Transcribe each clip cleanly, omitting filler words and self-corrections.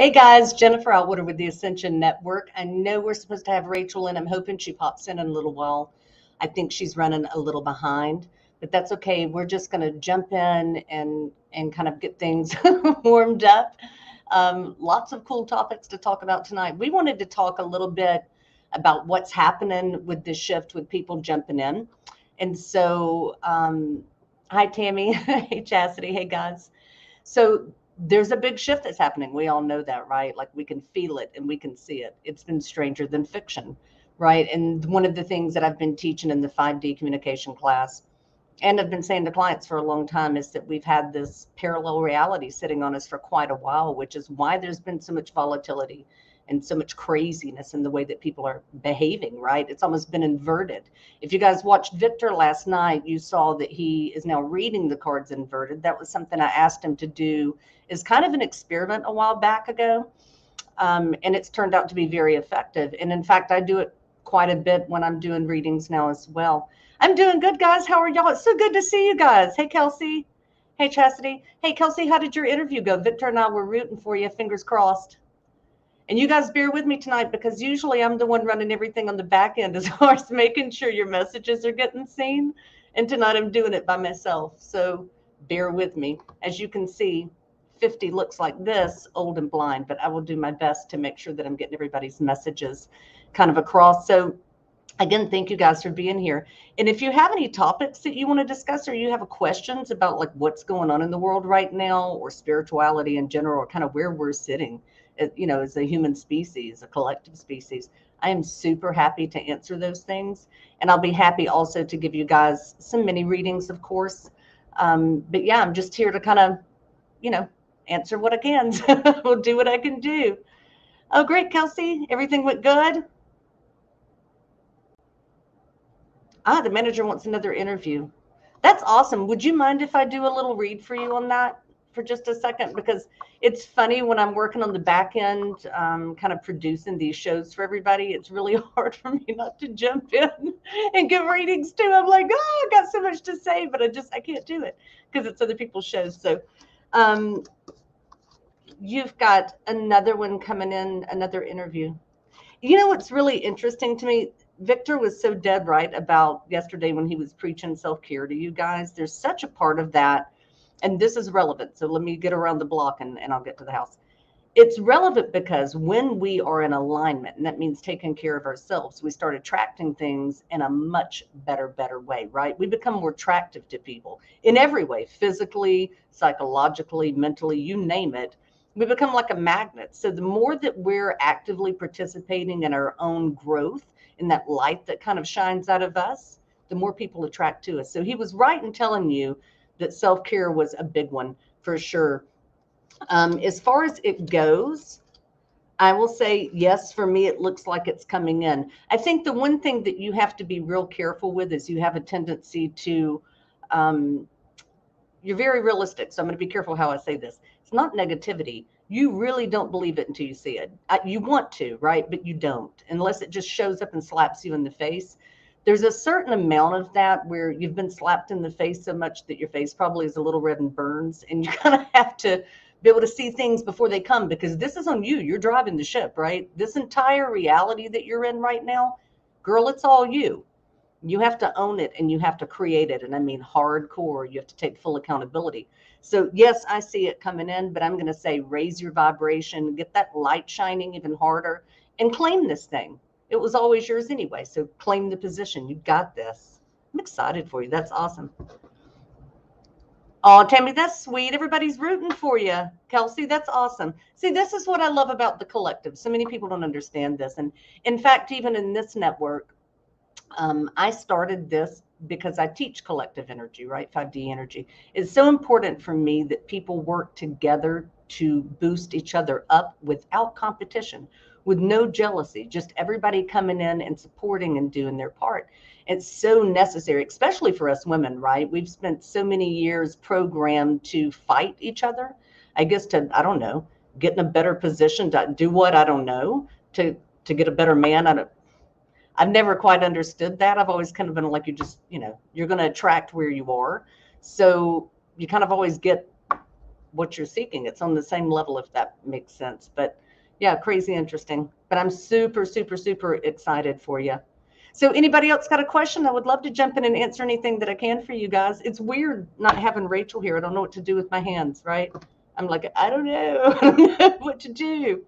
Hey guys, Jennifer Outwater with the Ascension Network. I know we're supposed to have Rachel in. I'm hoping she pops in a little while. I think she's running a little behind, but that's okay. We're just going to jump in and kind of get things warmed up. Lots of cool topics to talk about tonight. We wanted to talk a little bit about what's happening with this shift with people jumping in. And so, hi Tammy, hey Chastity, hey guys. So there's a big shift that's happening. We all know that, right? Like we can feel it and we can see it. It's been stranger than fiction, right? And one of the things that I've been teaching in the 5D communication class and I've been saying to clients for a long time is that we've had this parallel reality sitting on us for quite a while, which is why there's been so much volatility and so much craziness in the way that people are behaving, right? It's almost been inverted. If you guys watched Victor last night, you saw that he is now reading the cards inverted. That was something I asked him to do as kind of an experiment a while back ago. And it's turned out to be very effective. And in fact, I do it quite a bit when I'm doing readings now as well. I'm doing good, guys. How are y'all? It's so good to see you guys. Hey, Kelsey. Hey, Chastity. Hey, Kelsey, how did your interview go? Victor and I were rooting for you. Fingers crossed. And you guys bear with me tonight because usually I'm the one running everything on the back end as far as making sure your messages are getting seen. And tonight I'm doing it by myself. So bear with me. As you can see, 50 looks like this, old and blind, but I will do my best to make sure that I'm getting everybody's messages kind of across. So again, thank you guys for being here. And if you have any topics that you want to discuss or you have questions about like what's going on in the world right now or spirituality in general or kind of where we're sitting, you know, as a human species, a collective species, I am super happy to answer those things. And I'll be happy also to give you guys some mini readings, of course. But yeah, I'm just here to kind of, you know, answer what I can. We'll do what I can do. Oh, great, Kelsey. Everything went good. The manager wants another interview. That's awesome. Would you mind if I do a little read for you on that for just a second? Because it's funny when I'm working on the back end, kind of producing these shows for everybody, it's really hard for me not to jump in and give readings too. I'm like, oh, I got so much to say, but I can't do it because it's other people's shows. So you've got another one coming in, another interview. You know what's really interesting to me? Victor was so dead right about yesterday when he was preaching self-care to you guys. There's such a part of that, and this is relevant. So let me get around the block and I'll get to the house. It's relevant because when we are in alignment, and that means taking care of ourselves, we start attracting things in a much better way, right? We become more attractive to people in every way, physically, psychologically, mentally, you name it. We become like a magnet. So the more that we're actively participating in our own growth, in that light that kind of shines out of us, the more people attract to us. So he was right in telling you that self-care was a big one for sure. As far as it goes, I will say, yes, for me, it looks like it's coming in. I think the one thing that you have to be real careful with is you have a tendency to, you're very realistic. So I'm going to be careful how I say this. It's not negativity. You really don't believe it until you see it. You want to, right? But you don't, unless it just shows up and slaps you in the face. There's a certain amount of that where you've been slapped in the face so much that your face probably is a little red and burns, and you kind of have to be able to see things before they come, because this is on you. You're driving the ship, right? This entire reality that you're in right now, girl, it's all you. You have to own it and you have to create it. And I mean hardcore. You have to take full accountability. So yes, I see it coming in, but I'm going to say raise your vibration, get that light shining even harder, and claim this thing. It was always yours anyway. So claim the position. You got this. I'm excited for you. That's awesome. Oh, Tammy, that's sweet. Everybody's rooting for you. Kelsey, that's awesome. See, this is what I love about the collective. So many people don't understand this. And in fact, even in this network, I started this because I teach collective energy, right? 5D energy. It's so important for me that people work together to boost each other up without competition, with no jealousy, just everybody coming in and supporting and doing their part. It's so necessary, especially for us women, right? We've spent so many years programmed to fight each other. I guess to, I don't know, get in a better position to do what, I don't know, to get a better man. I've never quite understood that. I've always kind of been like, you just, you know, you're going to attract where you are. So you kind of always get what you're seeking. It's on the same level, if that makes sense. But yeah, crazy interesting. But I'm super, super, super excited for you. So anybody else got a question? I would love to jump in and answer anything that I can for you guys. It's weird not having Rachel here. I don't know what to do with my hands, right? I'm like, I don't know. I don't know what to do.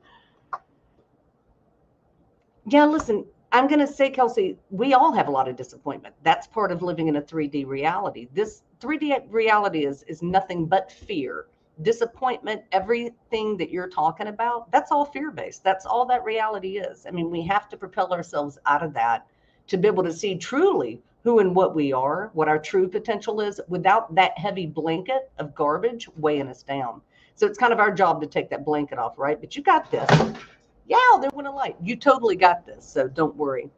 Yeah, listen, I'm going to say, Kelsey, we all have a lot of disappointment. That's part of living in a 3D reality. This 3D reality is nothing but fear, disappointment, everything that you're talking about. That's all fear-based. That's all that reality is. I mean, we have to propel ourselves out of that to be able to see truly who and what we are, what our true potential is, without that heavy blanket of garbage weighing us down. So it's kind of our job to take that blanket off, right? But you got this. Yeah, they want a light. You totally got this, so don't worry.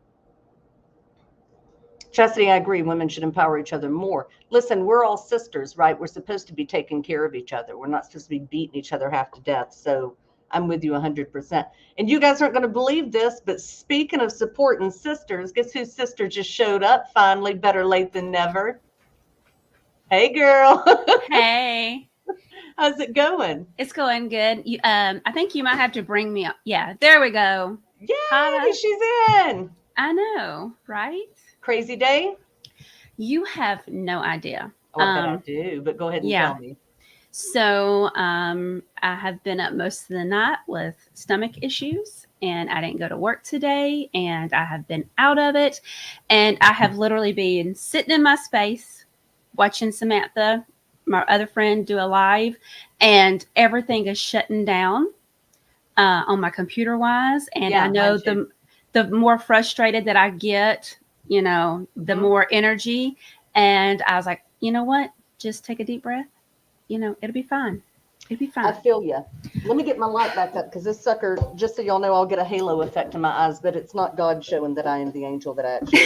Chastity, I agree. Women should empower each other more. Listen, we're all sisters, right? We're supposed to be taking care of each other. We're not supposed to be beating each other half to death. So I'm with you 100%. And you guys aren't going to believe this, but speaking of supporting sisters, guess whose sister just showed up finally? Better late than never. Hey, girl. Hey, How's it going? it's going good. I think you might have to bring me up. Yeah, there we go. Yay, Holla. she's in. I know, right? Crazy day? You have no idea. Oh, I bet I do, but go ahead and Yeah. tell me. So, I have been up most of the night with stomach issues, and I didn't go to work today, and I have been out of it, and I have literally been sitting in my space watching Samantha, my other friend, do a live, and everything is shutting down on my computer wise. And I Yeah, know mine too. the more frustrated that I get, the more energy. And I was like, you know what? Just take a deep breath. It'll be fine. It'll be I fine. feel you. Let me get my light back up because this sucker, just so y'all know, I'll get a halo effect in my eyes, but it's not God showing that I am the angel that I actually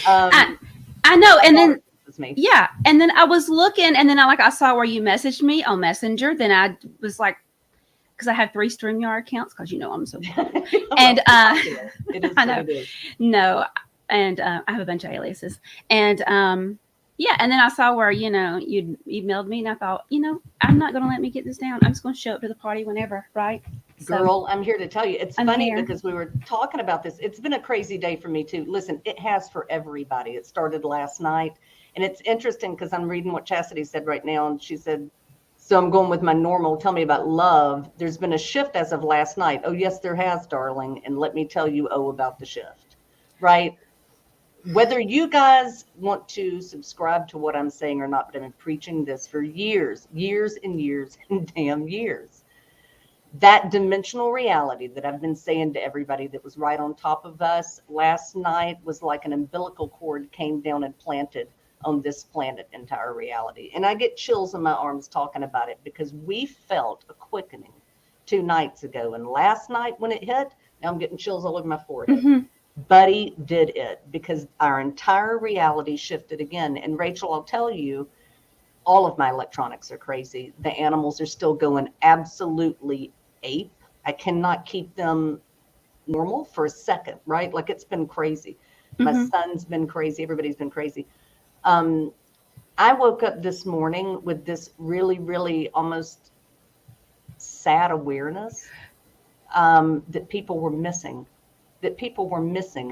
am. I, I know. My And daughter then, is me. yeah. And then I was looking, and then I saw where you messaged me on Messenger. Then I was like, because I have 3 StreamYard accounts, because I'm so cool. And It is I what know. it is. No, and I have a bunch of aliases. And yeah, and then I saw where you'd emailed me, and I thought, I'm not going to let me get this down. I'm just going to show up to the party whenever, right? Girl, I'm here to tell you. It's I'm funny here. because we were talking about this. It's been a crazy day for me too. Listen, it has for everybody. It started last night, and it's interesting because I'm reading what Chastity said right now, and she said, so I'm going with my normal. Tell me about love. There's been a shift as of last night. Oh, yes, there has, darling. And let me tell you, about the shift, right? Whether you guys want to subscribe to what I'm saying or not, but I've been preaching this for years, years and years and damn years. That dimensional reality that I've been saying to everybody that was right on top of us last night was like an umbilical cord came down and planted on this planet entire reality. And I get chills in my arms talking about it because we felt a quickening 2 nights ago. And last night when it hit, now I'm getting chills all over my forehead. Mm-hmm. Buddy did it because our entire reality shifted again. And Rachel, I'll tell you, all of my electronics are crazy. The animals are still going absolutely ape. I cannot keep them normal for a second, right? Like it's been crazy. My Mm-hmm. son's been crazy. Everybody's been crazy. I woke up this morning with this really, really almost sad awareness that people were missing,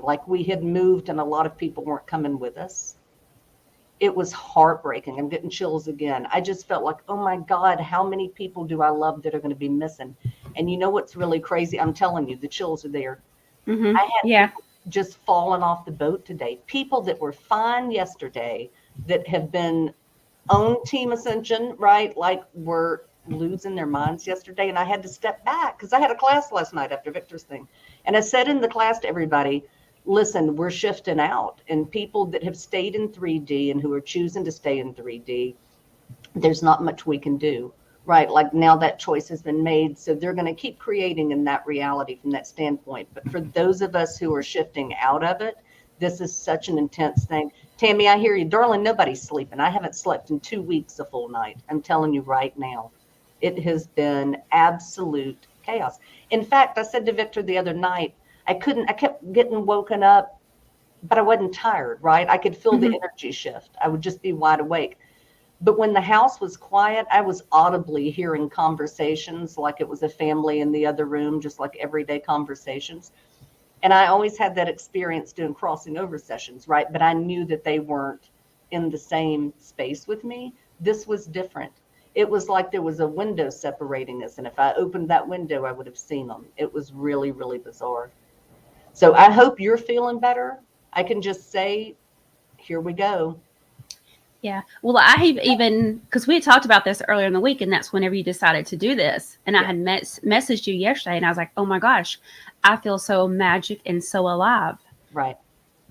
like we had moved and a lot of people weren't coming with us. It was heartbreaking. I'm getting chills again. I just felt like, oh my God, how many people do I love that are going to be missing? And you know what's really crazy? I'm telling you, the chills are there. Mm-hmm. I had Yeah. people just falling off the boat today. People that were fine yesterday that have been on Team Ascension, right? Like were losing their minds yesterday. And I had to step back because I had a class last night after Victor's thing. And I said in the class to everybody, listen, we're shifting out. And people that have stayed in 3D and who are choosing to stay in 3D, there's not much we can do, right? Like now that choice has been made. So they're going to keep creating in that reality from that standpoint. But for those of us who are shifting out of it, this is such an intense thing. Tammy, I hear you. Darling, nobody's sleeping. I haven't slept in 2 weeks a full night. I'm telling you right now. It has been absolute chaos. In fact, I said to Victor the other night, I kept getting woken up, but I wasn't tired, right? I could feel the Mm-hmm. energy shift. I would just be wide awake. But when the house was quiet, I was audibly hearing conversations like it was a family in the other room, just like everyday conversations. And I always had that experience doing crossing over sessions, right? But I knew that they weren't in the same space with me. This was different. It was like there was a window separating us. And if I opened that window, I would have seen them. It was really, really bizarre. So I hope you're feeling better. I can just say, here we go. Yeah. Well, I have even, because we had talked about this earlier in the week, and that's whenever you decided to do this. And I Yeah. had messaged you yesterday, and I was like, oh my gosh, I feel so magic and so alive. Right.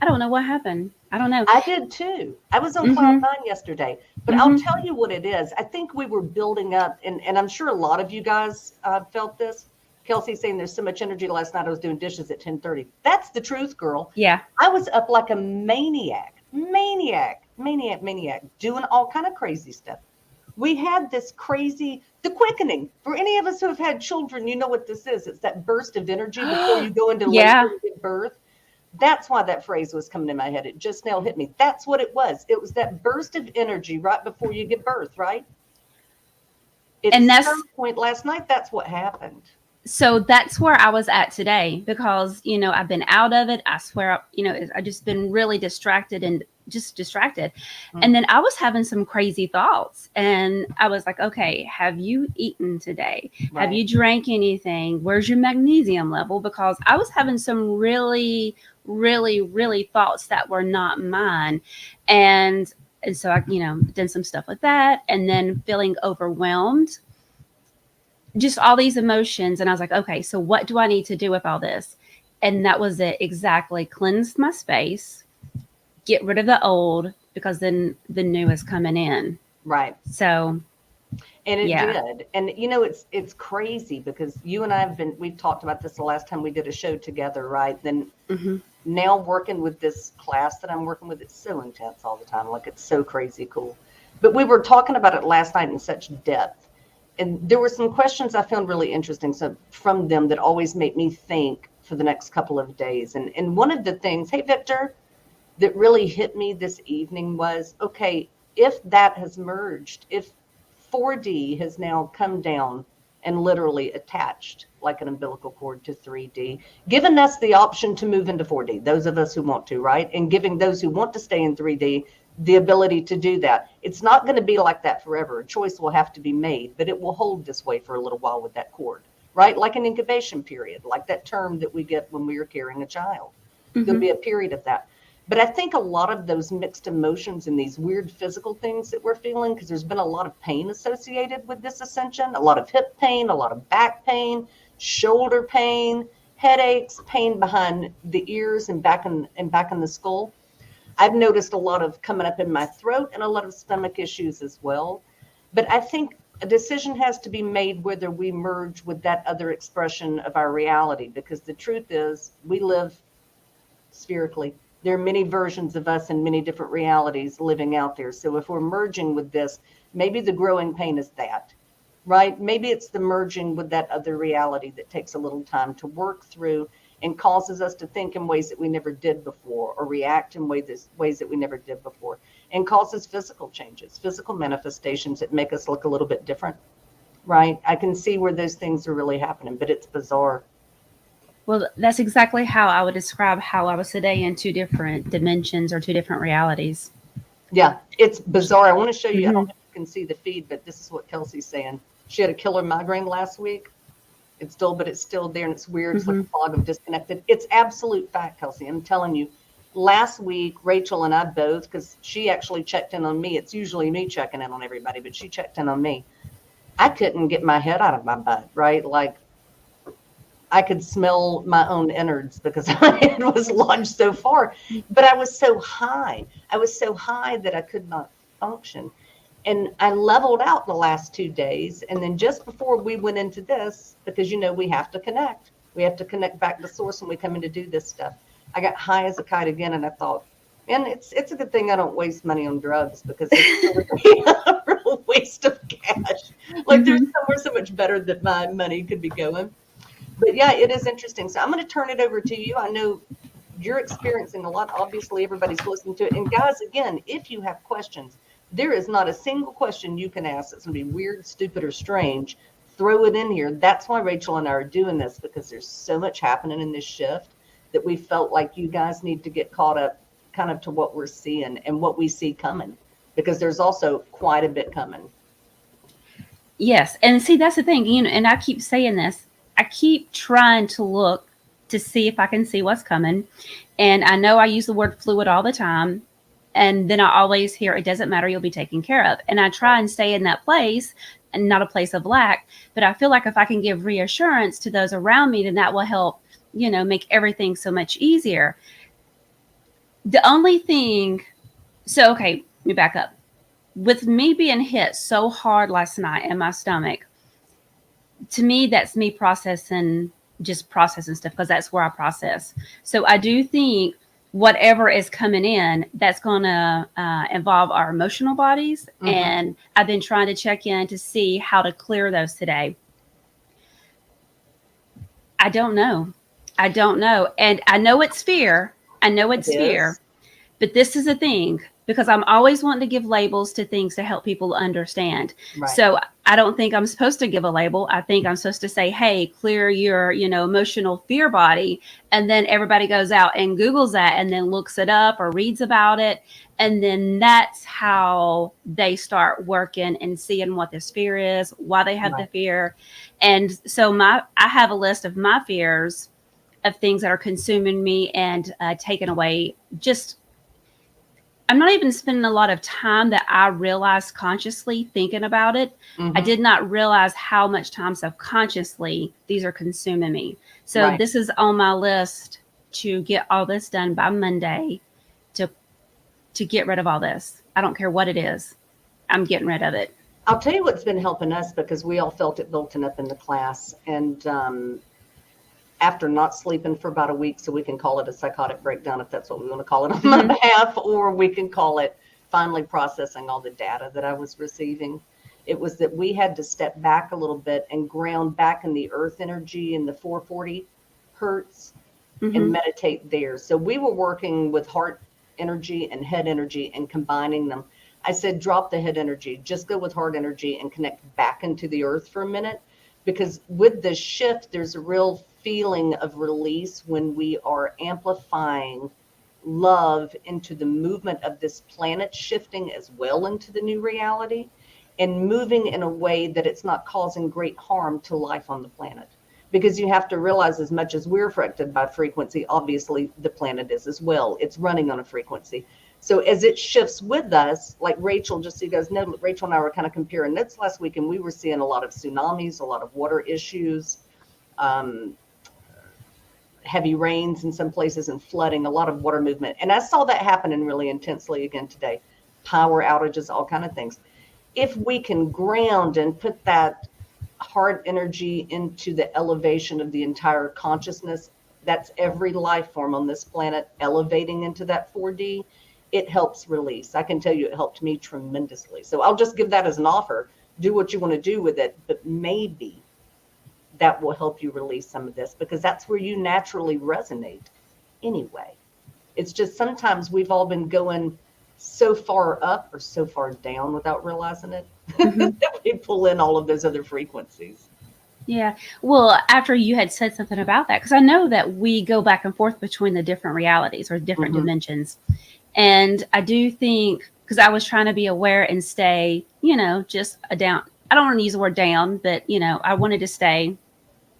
I don't know what happened. I don't know. I did too. I was on cloud Mm-hmm. nine yesterday, but I'll Mm-hmm. tell you what it is. I think we were building up, and I'm sure a lot of you guys felt this. Kelsey's saying there's so much energy. Last night I was doing dishes at 10:30. That's the truth, girl. Yeah. I was up like a maniac, doing all kind of crazy stuff. We had this crazy, the quickening. For any of us who have had children, you know what this is. It's that burst of energy before you go into labor Yeah. and give birth. That's why that phrase was coming in my head. It just now hit me. That's what it was. It was that burst of energy right before you give birth, right? At And that's some point last night, that's what happened. so that's where I was at today because, I've been out of it. I swear, I just been really distracted and just distracted. And then I was having some crazy thoughts and I was like, okay, have you eaten today? Right. Have you drank anything? Where's your magnesium level? Because I was having some really, really, really thoughts that were not mine. And so I, done some stuff with that and then feeling overwhelmed, just all these emotions. And I was like, okay, so what do I need to do with all this? And that was it exactly. Cleanse my space, get rid of the old, because then the new is coming in. Right. So, and it yeah. did. And it's crazy because you and I we've talked about this the last time we did a show together, right? Then now working with this class that I'm working with, it's so intense all the time. Like it's so crazy cool. But we were talking about it last night in such depth. And there were some questions I found really interesting from them that always make me think for the next couple of days. And one of the things, hey, Victor, that really hit me this evening was, okay, if that has merged, if 4D has now come down and literally attached like an umbilical cord to 3D, giving us the option to move into 4D, those of us who want to, right? And giving those who want to stay in 3D the ability to do that. It's not going to be like that forever. A choice will have to be made, but it will hold this way for a little while with that cord, right? Like an incubation period, like that term that we get when we are carrying a child. There'll be a period of that. But I think a lot of those mixed emotions and these weird physical things that we're feeling, because there's been a lot of pain associated with this ascension, a lot of hip pain, a lot of back pain, shoulder pain, headaches, pain behind the ears and back in the skull. I've noticed a lot of coming up in my throat and a lot of stomach issues as well. But I think a decision has to be made whether we merge with that other expression of our reality, because the truth is we live spherically. There are many versions of us and many different realities living out there. So if we're merging with this, maybe the growing pain is that, right? Maybe it's the merging with that other reality that takes a little time to work through and causes us to think in ways that we never did before, or react in ways that we never did before, and causes physical changes, physical manifestations that make us look a little bit different, right? I can see where those things are really happening, but it's bizarre. Well, that's exactly how I would describe how I was today in two different dimensions or two different realities. Yeah, it's bizarre. I want to show you, I don't know if you can see the feed, but this is what Kelsey's saying. She had a killer migraine last week. It's still there, and it's weird. It's like a fog of disconnected. It's absolute fact, Kelsey. I'm telling you. Last week, Rachel and I both, because she actually checked in on me. It's usually me checking in on everybody, but she checked in on me. I couldn't get my head out of my butt, right? Like I could smell my own innards because my head was lodged so far. But I was so high. I was so high that I could not function. And I leveled out the last 2 days. And then just before we went into this, because, we have to connect. We have to connect back to source when we come in to do this stuff. I got high as a kite again. And I thought, man, it's a good thing I don't waste money on drugs, because it's a real waste of cash. Like there's somewhere so much better that my money could be going. But yeah, it is interesting. So I'm going to turn it over to you. I know you're experiencing a lot. Obviously, everybody's listening to it. And guys, again, if you have questions, There is not a single question you can ask that's going to be weird, stupid, or strange. Throw it in here. That's why Rachel and I are doing this, because there's so much happening in this shift that we felt like you guys need to get caught up kind of to what we're seeing and what we see coming, because there's also quite a bit coming. Yes. And see, that's the thing, and I keep saying this. I keep trying to look to see if I can see what's coming. And I know I use the word fluid all the time. And then I always hear, it doesn't matter, you'll be taken care of. And I try and stay in that place, and not a place of lack. But I feel like if I can give reassurance to those around me, then that will help, make everything so much easier. The only thing, okay, let me back up. With me being hit so hard last night in my stomach, to me, that's me processing stuff, because that's where I process. So I do think whatever is coming in, that's going to involve our emotional bodies. Mm-hmm. And I've been trying to check in to see how to clear those today. I don't know. And I know it's fear. But this is a thing, because I'm always wanting to give labels to things to help people understand. Right. So I don't think I'm supposed to give a label. I think I'm supposed to say, hey, clear your, emotional fear body. And then everybody goes out and Googles that and then looks it up or reads about it. And then that's how they start working and seeing what this fear is, why they have the fear. And so I have a list of my fears of things that are consuming me and taking away I'm not even spending a lot of time that I realized consciously thinking about it. Mm-hmm. I did not realize how much time subconsciously these are consuming me. So This is on my list to get all this done by Monday to get rid of all this. I don't care what it is. I'm getting rid of it. I'll tell you what's been helping us, because we all felt it building up in the class. And after not sleeping for about a week, so we can call it a psychotic breakdown if that's what we want to call it on my behalf, or we can call it finally processing all the data that I was receiving. It was that we had to step back a little bit and ground back in the earth energy in the 440 hertz and meditate there. So we were working with heart energy and head energy and combining them. I said, drop the head energy, just go with heart energy and connect back into the earth for a minute. Because with the shift, there's a real feeling of release when we are amplifying love into the movement of this planet, shifting as well into the new reality, and moving in a way that it's not causing great harm to life on the planet. Because you have to realize, as much as we're affected by frequency, obviously the planet is as well. It's running on a frequency. So as it shifts with us, like Rachel, just so you guys know, Rachel and I were kind of comparing notes last week, and we were seeing a lot of tsunamis, a lot of water issues, heavy rains in some places, and flooding, a lot of water movement. And I saw that happening really intensely again today. Power outages, all kind of things. If we can ground and put that heart energy into the elevation of the entire consciousness, that's every life form on this planet elevating into that 4D, it helps release. I can tell you it helped me tremendously. So I'll just give that as an offer. Do what you want to do with it, but maybe that will help you release some of this, because that's where you naturally resonate anyway. It's just sometimes we've all been going so far up or so far down without realizing it that we pull in all of those other frequencies. Yeah. Well, after you had said something about that, because I know that we go back and forth between the different realities or different dimensions. And I do think, because I was trying to be aware and stay, just a down. I don't want to use the word down, but, I wanted to stay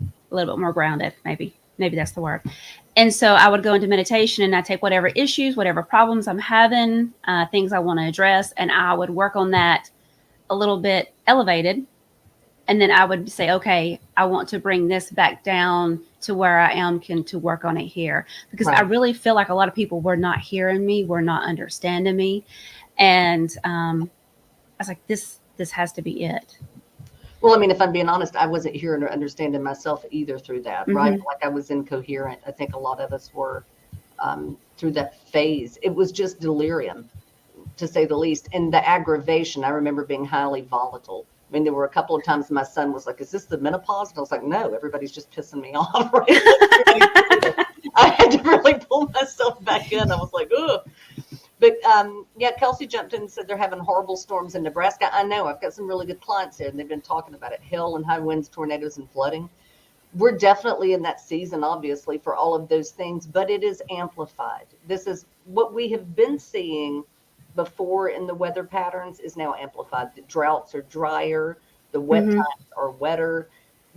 a little bit more grounded, maybe that's the word. And so I would go into meditation and I take whatever issues, whatever problems I'm having, things I want to address, and I would work on that a little bit elevated. And then I would say, okay, I want to bring this back down to where I am, to work on it here. Because I really feel like a lot of people were not hearing me, were not understanding me. And I was like, this has to be it. Well, I mean, if I'm being honest, I wasn't hearing or understanding myself either through that, right? Like I was incoherent. I think a lot of us were through that phase. It was just delirium, to say the least. And the aggravation, I remember being highly volatile. I mean, there were a couple of times my son was like, is this the menopause? And I was like, no, everybody's just pissing me off. Right? I had to really pull myself back in. I was like, ugh. But yeah, Kelsey jumped in and said they're having horrible storms in Nebraska. I know. I've got some really good clients there, and they've been talking about it. Hail and high winds, tornadoes, and flooding. We're definitely in that season, obviously, for all of those things, but it is amplified. This is what we have been seeing before in the weather patterns is now amplified. The droughts are drier, the wet Mm-hmm. times are wetter.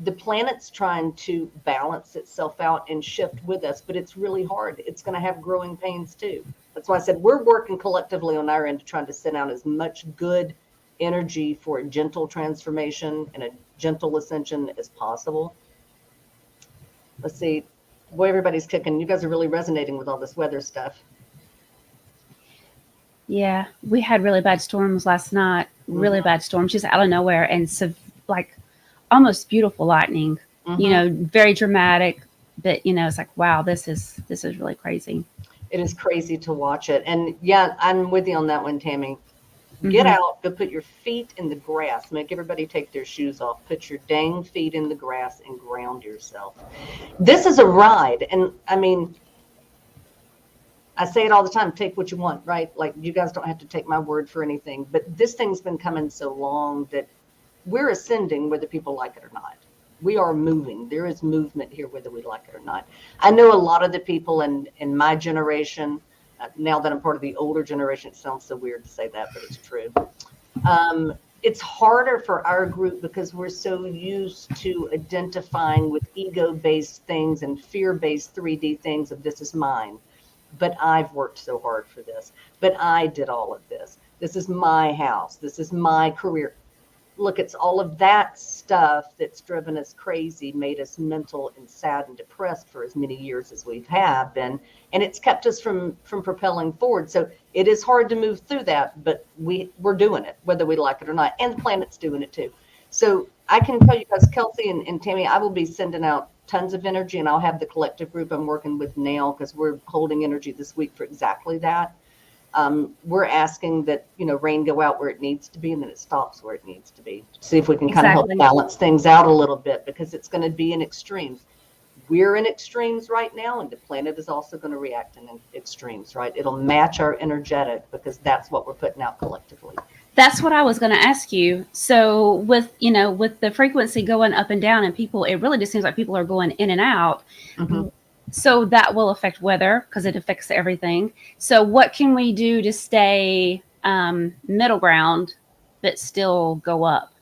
The planet's trying to balance itself out and shift with us, but it's really hard. It's going to have growing pains too. That's why I said we're working collectively on our end to try to send out as much good energy for a gentle transformation and a gentle ascension as possible. Let's see. Boy, everybody's kicking. You guys are really resonating with all this weather stuff. Yeah, we had really bad storms last night. Really bad storms, just out of nowhere, and so like almost beautiful lightning. You know, very dramatic. But you know, it's like, wow, this is really crazy. It is crazy to watch it. And yeah, I'm with you on that one, Tammy. Get Mm-hmm. out, go put your feet in the grass. Make everybody take their shoes off. Put your dang feet in the grass and ground yourself. This is a ride. And I mean, I say it all the time, take what you want, right? Like you guys don't have to take my word for anything, but this thing's been coming so long that we're ascending whether people like it or not. We are moving. There is movement here, whether we like it or not. I know a lot of the people in my generation, now that I'm part of the older generation, it sounds so weird to say that, but it's true. It's harder for our group because we're so used to identifying with ego-based things and fear-based 3D things of this is mine. But I've worked so hard for this. But I did all of this. This is my house. This is my career. Look, it's all of that stuff that's driven us crazy, made us mental and sad and depressed for as many years as we have been. And it's kept us from propelling forward. So it is hard to move through that, but we're doing it, whether we like it or not. And the planet's doing it too. So I can tell you guys, Kelsey and Tammy, I will be sending out tons of energy, and I'll have the collective group I'm working with now because we're holding energy this week for exactly that. We're asking that, rain go out where it needs to be and then it stops where it needs to be. See if we can kind of help balance things out a little bit because it's going to be in extremes. We're in extremes right now, and the planet is also going to react in extremes, right? It'll match our energetic because that's what we're putting out collectively. That's what I was going to ask you. So with the frequency going up and down and people, it really just seems like people are going in and out. So that will affect weather because it affects everything. So what can we do to stay middle ground but still go up?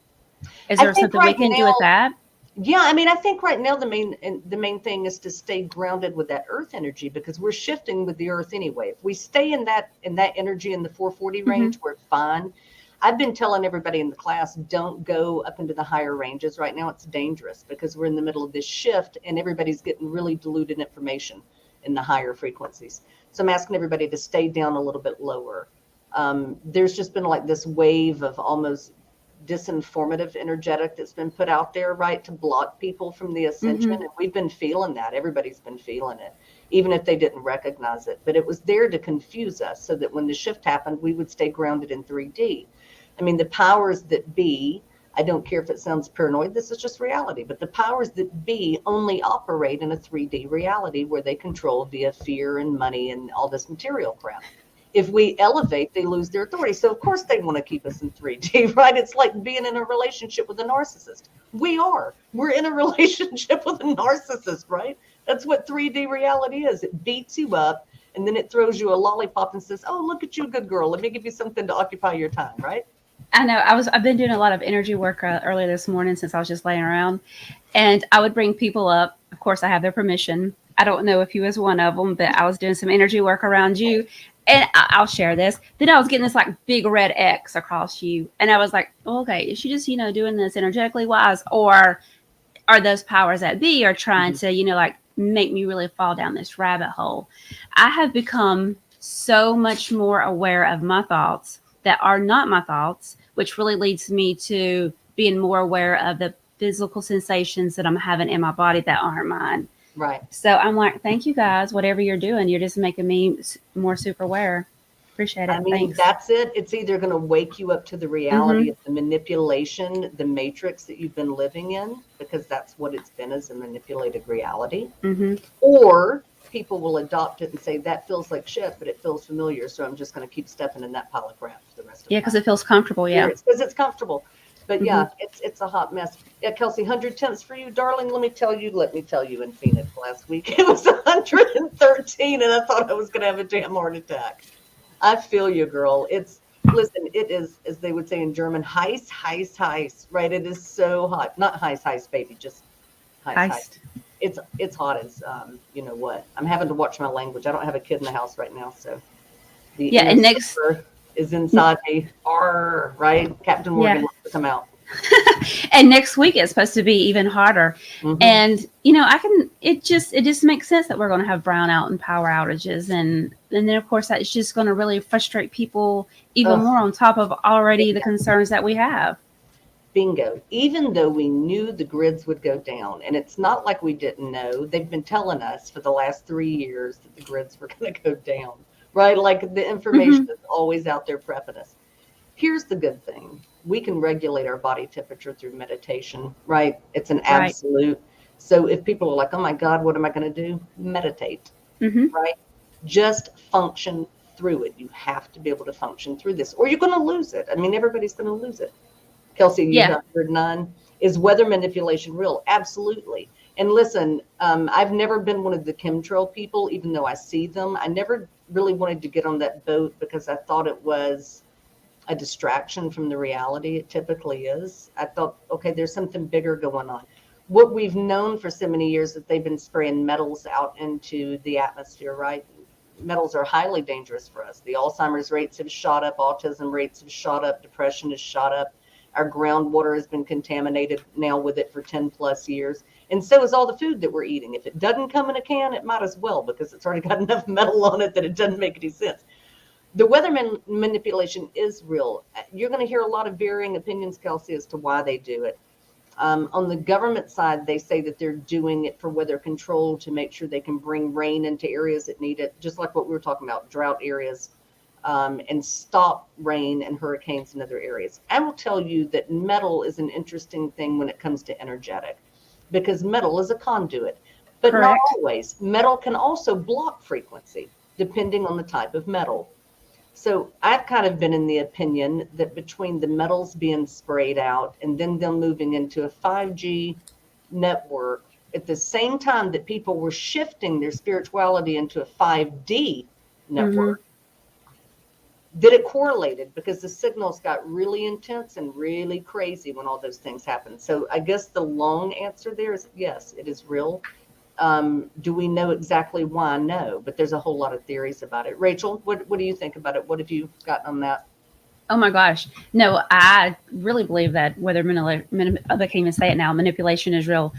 Is there something we can do with that? Yeah, I mean, I think right now the main thing is to stay grounded with that earth energy because we're shifting with the earth anyway. If we stay in that energy in the 440 range, we're fine. I've been telling everybody in the class, don't go up into the higher ranges. Right now it's dangerous because we're in the middle of this shift and everybody's getting really diluted information in the higher frequencies. So I'm asking everybody to stay down a little bit lower. There's just been like this wave of almost disinformative energetic that's been put out there, right, to block people from the ascension. And we've been feeling that. Everybody's been feeling it, even if they didn't recognize it. But it was there to confuse us so that when the shift happened, we would stay grounded in 3D. I mean, the powers that be, I don't care if it sounds paranoid, this is just reality, but the powers that be only operate in a 3D reality where they control via fear and money and all this material crap. If we elevate, they lose their authority. So, of course, they want to keep us in 3D, right? It's like being in a relationship with a narcissist. We're in a relationship with a narcissist, right? That's what 3D reality is. It beats you up, and then it throws you a lollipop and says, oh, look at you, good girl. Let me give you something to occupy your time, right? I know. I've been doing a lot of energy work earlier this morning since I was just laying around, and I would bring people up. Of course, I have their permission. I don't know if you was one of them, but I was doing some energy work around you, and I'll share this. Then I was getting this like big red X across you, and I was like, okay, is she just doing this energetically wise, or are those powers that be are trying to like make me really fall down this rabbit hole? I have become so much more aware of my thoughts that are not my thoughts, which really leads me to being more aware of the physical sensations that I'm having in my body that aren't mine. Right. So I'm like, thank you guys, whatever you're doing, you're just making me more super aware. Appreciate it. I mean, thanks. That's it. It's either going to wake you up to the reality of the manipulation, the matrix that you've been living in, because that's what it's been, as a manipulated reality. Or people will adopt it and say, that feels like shit, but it feels familiar. So I'm just going to keep stepping in that pile of crap for the rest of Yeah, my because it feels comfortable. Yeah. because it's comfortable. But Mhm. it's a hot mess. Yeah, Kelsey, 110ths for you, darling. Let me tell you, in Phoenix last week, it was 113, and I thought I was going to have a damn heart attack. I feel you, girl. Listen, it is, as they would say in German, heiß, heiß, heiß, right? It is so hot. Not heiß, heiß, baby, just heiß, heiß. Heist. It's hot as, you know what? I'm having to watch my language. I don't have a kid in the house right now, so the Yeah, inner and next, silver is inside me. Arr, right? Captain Morgan yeah, wants to come out. and next week it's supposed to be even hotter. Mm-hmm. And it just makes sense that we're going to have brownout and power outages, and then of course that's just going to really frustrate people even Ugh, more on top of already the bingo. concerns that we have. Bingo. Even though we knew the grids would go down, and it's not like we didn't know, they've been telling us for the last 3 years that the grids were going to go down, right? Like the information Mm-hmm. is always out there prepping us. Here's the good thing. We can regulate our body temperature through meditation, right? It's an Right. absolute. So if people are like, oh my God, what am I going to do? Meditate, Mm-hmm. right? Just function through it. You have to be able to function through this, or you're going to lose it. I mean, everybody's going to lose it. Kelsey, you Yeah. got 109. Is weather manipulation real? Absolutely. And listen, I've never been one of the chemtrail people, even though I see them. I never really wanted to get on that boat because I thought it was a distraction from the reality. It typically is. I thought, okay, there's something bigger going on. What we've known for so many years that they've been spraying metals out into the atmosphere, right? Metals are highly dangerous for us. The Alzheimer's rates have shot up, autism rates have shot up, depression has shot up. Our groundwater has been contaminated now with it for 10 plus years. And so is all the food that we're eating. If it doesn't come in a can, it might as well, because it's already got enough metal on it that it doesn't make any sense. The weather manipulation is real. You're going to hear a lot of varying opinions, Kelsey, as to why they do it. On the government side, they say that they're doing it for weather control to make sure they can bring rain into areas that need it, just like what we were talking about, drought areas, and stop rain and hurricanes in other areas. I will tell you that metal is an interesting thing when it comes to energetic, because metal is a conduit, but not Correct. always. Metal can also block frequency, depending on the type of metal. So I've kind of been in the opinion that between the metals being sprayed out and then them moving into a 5G network at the same time that people were shifting their spirituality into a 5D Mm-hmm. network, that it correlated, because the signals got really intense and really crazy when all those things happened. So I guess the long answer there is yes, it is real. Do we know exactly why? No, but there's a whole lot of theories about it. Rachel, what do you think about it? What have you gotten on that? Oh my gosh. No, I really believe that whether I can't even say it now, manipulation is real.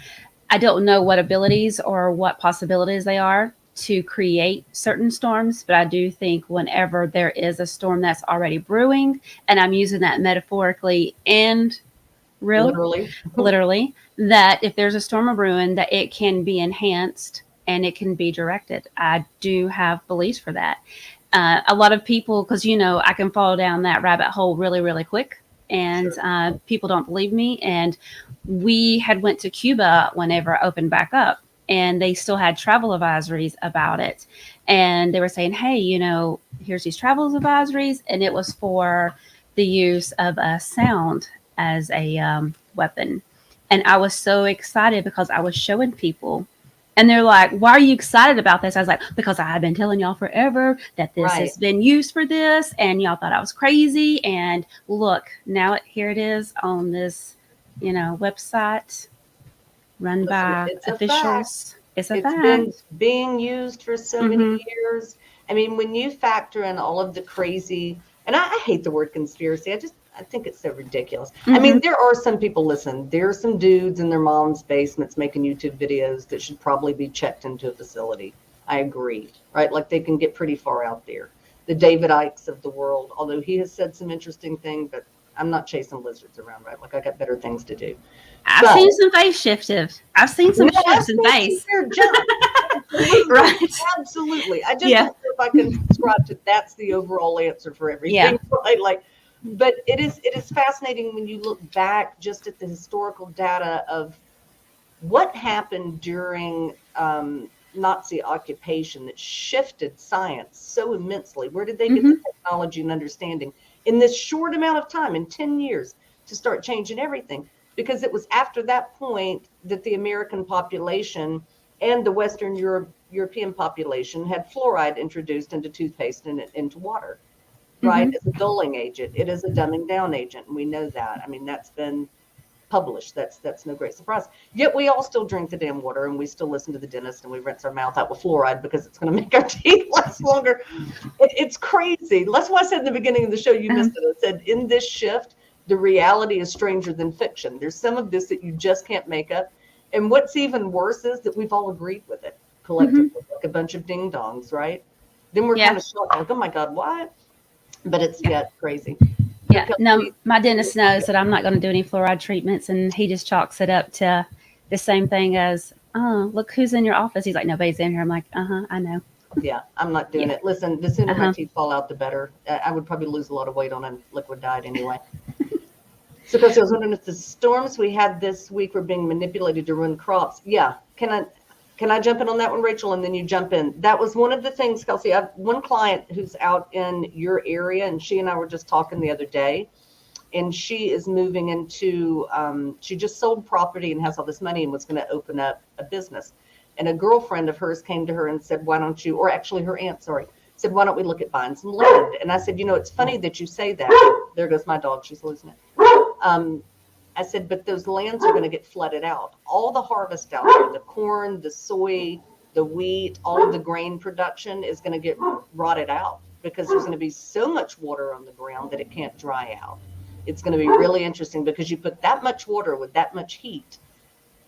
I don't know what abilities or what possibilities they are to create certain storms, but I do think whenever there is a storm that's already brewing, and I'm using that metaphorically and real, Literally. literally, that if there's a storm of ruin, that it can be enhanced and it can be directed. I do have beliefs for that. A lot of people, because I can fall down that rabbit hole really, really quick, and Sure. people don't believe me. And we had went to Cuba whenever it opened back up, and they still had travel advisories about it. And they were saying, hey, here's these travel advisories, and it was for the use of a sound as a weapon. And I was so excited because I was showing people. And they're like, why are you excited about this? I was like, because I have been telling y'all forever that this Right. has been used for this, and y'all thought I was crazy. And look, now here it is on this, website run Listen, by it's a fact. officials. It's a It's been fact. being used for so many Mm-hmm. years. I mean, when you factor in all of the crazy, and I hate the word conspiracy. I think it's so ridiculous. I Mm-hmm. mean, there are some people, listen, there are some dudes in their mom's basements making YouTube videos that should probably be checked into a facility. I agree, right? Like they can get pretty far out there. The David Ikes of the world, although he has said some interesting things, but I'm not chasing lizards around, right? Like I got better things to do. I've But seen some face shifted. I've seen no, some I've shifts in seen some face. weird junk. Absolutely. Right. Absolutely. I just Yeah. don't know if I can subscribe to that's the overall answer for Yeah. everything. Right? Like, but it is fascinating when you look back just at the historical data of what happened during Nazi occupation that shifted science so immensely. Where did they get the technology and understanding in this short amount of time, in 10 years, to start changing everything? Because it was after that point that the American population and the Western European population had fluoride introduced into toothpaste and into water, right? As a dulling agent. It is a dumbing down agent, and we know that. I mean, that's been published. That's no great surprise. Yet we all still drink the damn water, and we still listen to the dentist, and we rinse our mouth out with fluoride because it's going to make our teeth last longer. It's crazy. That's why I said in the beginning of the show, you missed it. I said, in this shift, the reality is stranger than fiction. There's some of this that you just can't make up. And what's even worse is that we've all agreed with it collectively, like a bunch of ding dongs, right? Then we're kind of shocked, like, oh my God, what? But it's crazy. Yeah, no, my dentist knows that I'm not going to do any fluoride treatments, and he just chalks it up to the same thing as, oh, look who's in your office. He's like, nobody's in here. I'm like, I know. Yeah, I'm not doing it. Listen, the sooner my teeth fall out, the better. I would probably lose a lot of weight on a liquid diet anyway. So, Kelsey, I was wondering if the storms we had this week were being manipulated to ruin crops. Yeah, can I jump in on that one, Rachel, and then you jump in? That was one of the things, Kelsey. I have one client who's out in your area, and she and I were just talking the other day, and she is moving into, she just sold property and has all this money and was going to open up a business. And a girlfriend of hers came to her and said, why don't you, or actually her aunt, said, why don't we look at buying some land? And I said, it's funny that you say that. There goes my dog. She's losing it. I said, but those lands are going to get flooded out. All the harvest out there, the corn, the soy, the wheat, all of the grain production is going to get rotted out because there's going to be so much water on the ground that it can't dry out. It's going to be really interesting because you put that much water with that much heat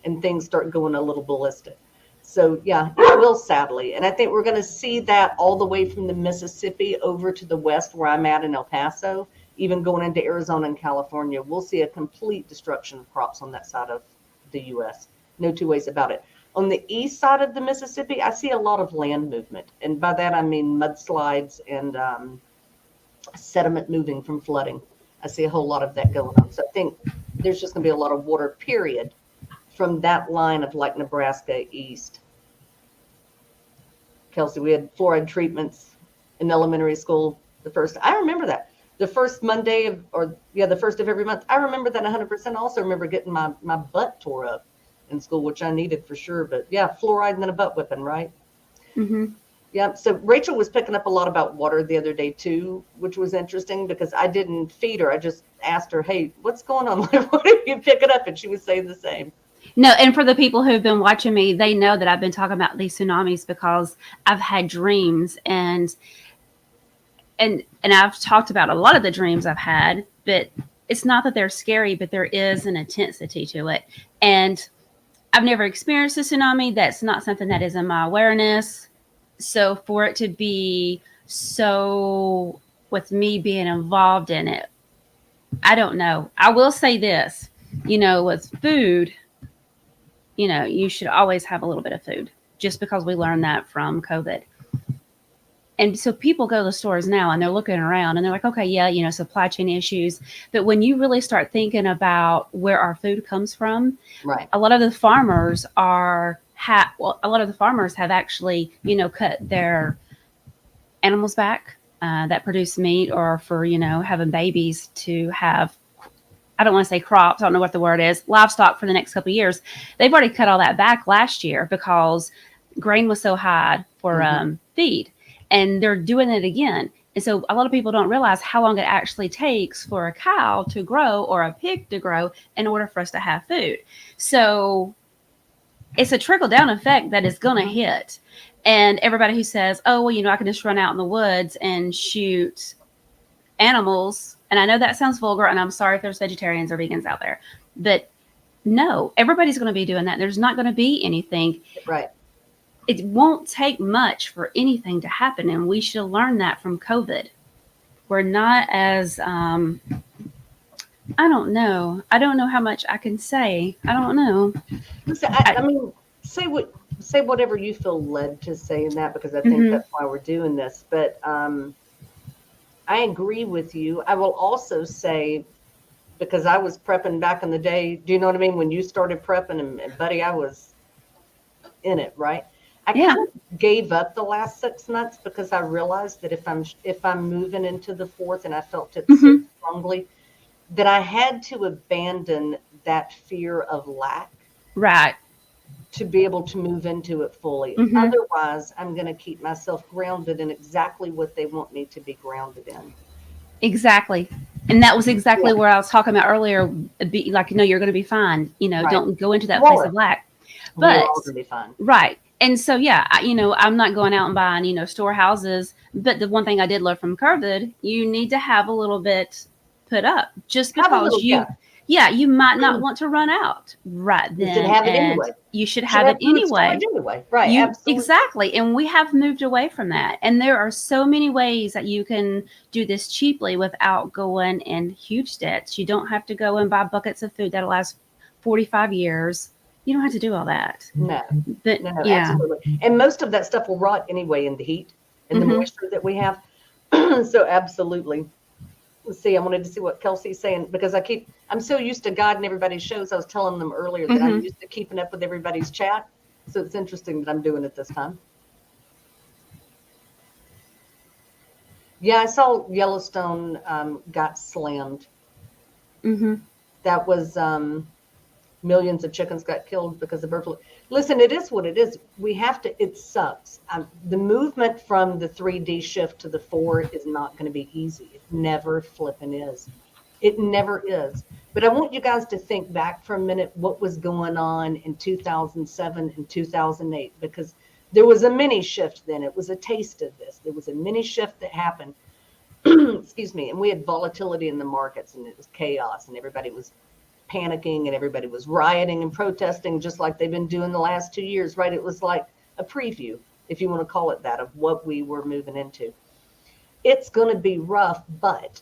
and things start going a little ballistic. So, yeah, it will, sadly. And I think we're going to see that all the way from the Mississippi over to the west where I'm at in El Paso. Even going into Arizona and California, we'll see a complete destruction of crops on that side of the U.S. No two ways about it. On the east side of the Mississippi, I see a lot of land movement. And by that, I mean mudslides and sediment moving from flooding. I see a whole lot of that going on. So I think there's just going to be a lot of water, period, from that line of like Nebraska east. Kelsey, we had fluoride treatments in elementary school. I remember that. The first Monday the first of every month. I remember that 100%. I also remember getting my butt tore up in school, which I needed for sure. But yeah, fluoride and then a butt whipping, right? Yeah. So Rachel was picking up a lot about water the other day too, which was interesting because I didn't feed her. I just asked her, hey, what's going on? What are you picking up? And she was saying the same. No, and for the people who've been watching me, they know that I've been talking about these tsunamis because I've had dreams and I've talked about a lot of the dreams I've had, but it's not that they're scary, but there is an intensity to it. And I've never experienced a tsunami. That's not something that is in my awareness. So for it to be so with me being involved in it, I don't know. I will say this, with food, you should always have a little bit of food just because we learned that from COVID. And so people go to the stores now and they're looking around and they're like, okay, yeah, supply chain issues. But when you really start thinking about where our food comes from, right? A lot of the farmers have actually, cut their animals back that produce meat or for, having babies to have, I don't want to say crops, I don't know what the word is, livestock for the next couple of years. They've already cut all that back last year because grain was so high for feed. And they're doing it again. And so a lot of people don't realize how long it actually takes for a cow to grow or a pig to grow in order for us to have food. So it's a trickle down effect that is going to hit. And everybody who says, oh, well, I can just run out in the woods and shoot animals. And I know that sounds vulgar, and I'm sorry if there's vegetarians or vegans out there. But no, everybody's going to be doing that. There's not going to be anything. Right. It won't take much for anything to happen, and we should learn that from COVID. We're not as, I don't know. I don't know how much I can say. I don't know. Listen, I mean, say whatever you feel led to say in that, because I think that's why we're doing this. But I agree with you. I will also say, because I was prepping back in the day, do you know what I mean? When you started prepping, and buddy, I was in it, right? I Yeah. kind of gave up the last 6 months because I realized that if I'm moving into the fourth, and I felt it so Mm-hmm. strongly, that I had to abandon that fear of lack Right. to be able to move into it fully. Mm-hmm. Otherwise, I'm going to keep myself grounded in exactly what they want me to be grounded in. Exactly. And that was Yeah, exactly where I was talking about earlier. Be like, no, you're going to be fine. right. Don't go into that You place are. of lack. We are But all going to be fine. right. And so, yeah, I'm not going out and buying, storehouses. But the one thing I did learn from COVID, you need to have a little bit put up just Have a because little, yeah. you might not want to run out right You should then. have it And anyway. you should You should have have it food storage anyway. anyway. Right, You absolutely. exactly. And we have moved away from that. And there are so many ways that you can do this cheaply without going in huge debts. You don't have to go and buy buckets of food that'll last 45 years. You don't have to do all that. No, But no, yeah. absolutely. And most of that stuff will rot anyway in the heat and the Mhm. moisture that we have. So absolutely. Let's see, I wanted to see what Kelsey's saying because I'm so used to guiding everybody's shows. I was telling them earlier that I'm Mhm. used to keeping up with everybody's chat. So it's interesting that I'm doing it this time. Yeah, I saw Yellowstone got slammed. Mhm. That was millions of chickens got killed because of bird flu. Listen, it is what it is. We have to, it sucks. The movement from the 3D shift to the 4 is not going to be easy. It never flipping is. It never is. But I want you guys to think back for a minute what was going on in 2007 and 2008, because there was a mini shift then. It was a taste of this. There was a mini shift that happened. Excuse me. And we had volatility in the markets and it was chaos and everybody was panicking and everybody was rioting and protesting just like they've been doing the last 2 years, right? It was like a preview, if you want to call it that, of what we were moving into. It's going to be rough, but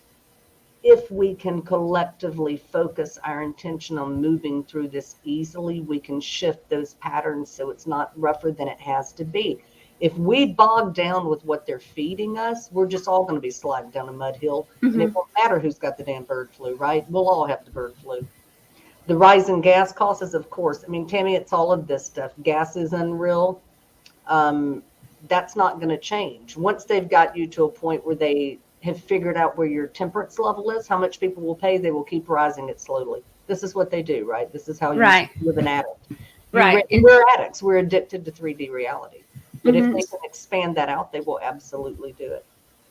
if we can collectively focus our intention on moving through this easily, we can shift those patterns so it's not rougher than it has to be. If we bog down with what they're feeding us, we're just all going to be sliding down a mud hill. And it Mhm. won't matter who's got the damn bird flu, right? We'll all have the bird flu. The rise in gas costs is, of course, I mean, Tammy, it's all of this stuff. Gas is unreal. Um, that's not going to change. Once they've got you to a point where they have figured out where your temperance level is, how much people will pay, they will keep rising it slowly. This is what they do, right? This is how you Right. live an addict. Right. And We're addicts. We're addicted to 3D reality. But if they mhm. can expand that out, they will absolutely do it.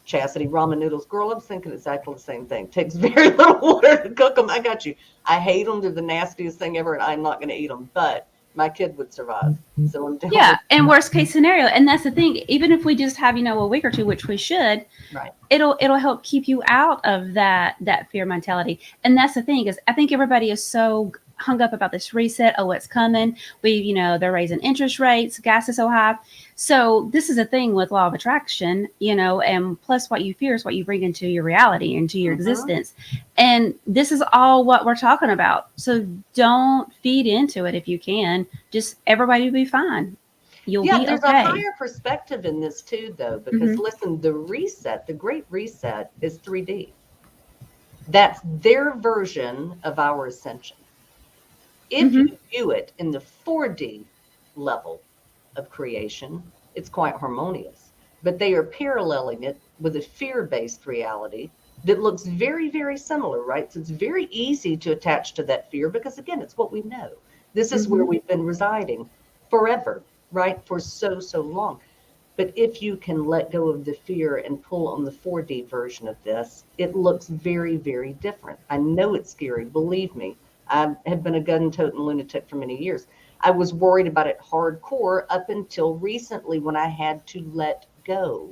Chastity, ramen noodles. Girl, I was thinking exactly the same thing. Takes very little water to cook them. I got you. I hate them. They're the nastiest thing ever, and I'm not going to eat them. But my kid would survive. So I'm down Yeah, with and worst case scenario, and that's the thing. Even if we just have a week or two, which we should, right. it'll help keep you out of that fear mentality. And that's the thing is, I think everybody is so hung up about this reset. Oh, it's coming. They're raising interest rates. Gas is so high. So this is a thing with law of attraction, and plus what you fear is what you bring into your reality, into your Mm-hmm. existence. And this is all what we're talking about. So don't feed into it if you can. Just everybody will be fine. You'll Yeah, be there's a okay. higher perspective in this too, though, because Hmm. listen, the reset, the great reset is 3D. That's their version of our ascension. If Hmm. you view it in the 4D level of creation, it's quite harmonious. But they are paralleling it with a fear based reality that looks very, very similar, right? So it's very easy to attach to that fear because, again, it's what we know. This is where Hmm. we've been residing forever, right? For so, so long. But if you can let go of the fear and pull on the 4D version of this, it looks very, very different. I know it's scary, believe me. I have been a gun-toting lunatic for many years. I was worried about it hardcore up until recently when I had to let go,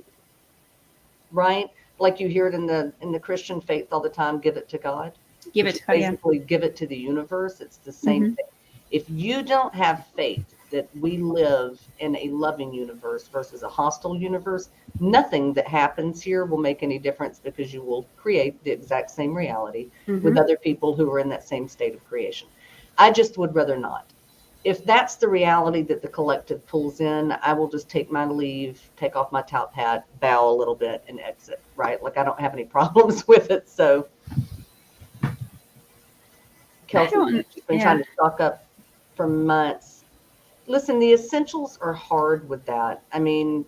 right? Like you hear it in the Christian faith all the time, give it to God, Give which it is to God. Yeah. basically give it to the universe. It's the same Hmm. thing. If you don't have faith that we live in a loving universe versus a hostile universe, nothing that happens here will make any difference because you will create the exact same reality with Hmm. other people who are in that same state of creation. I just would rather not. If that's the reality that the collective pulls in, I will just take my leave, take off my top hat, bow a little bit, and exit, right? Like I don't have any problems with it. So I Kelsey said don't. she's been trying Yeah. to stock up for months. Listen, the essentials are hard with that. I mean,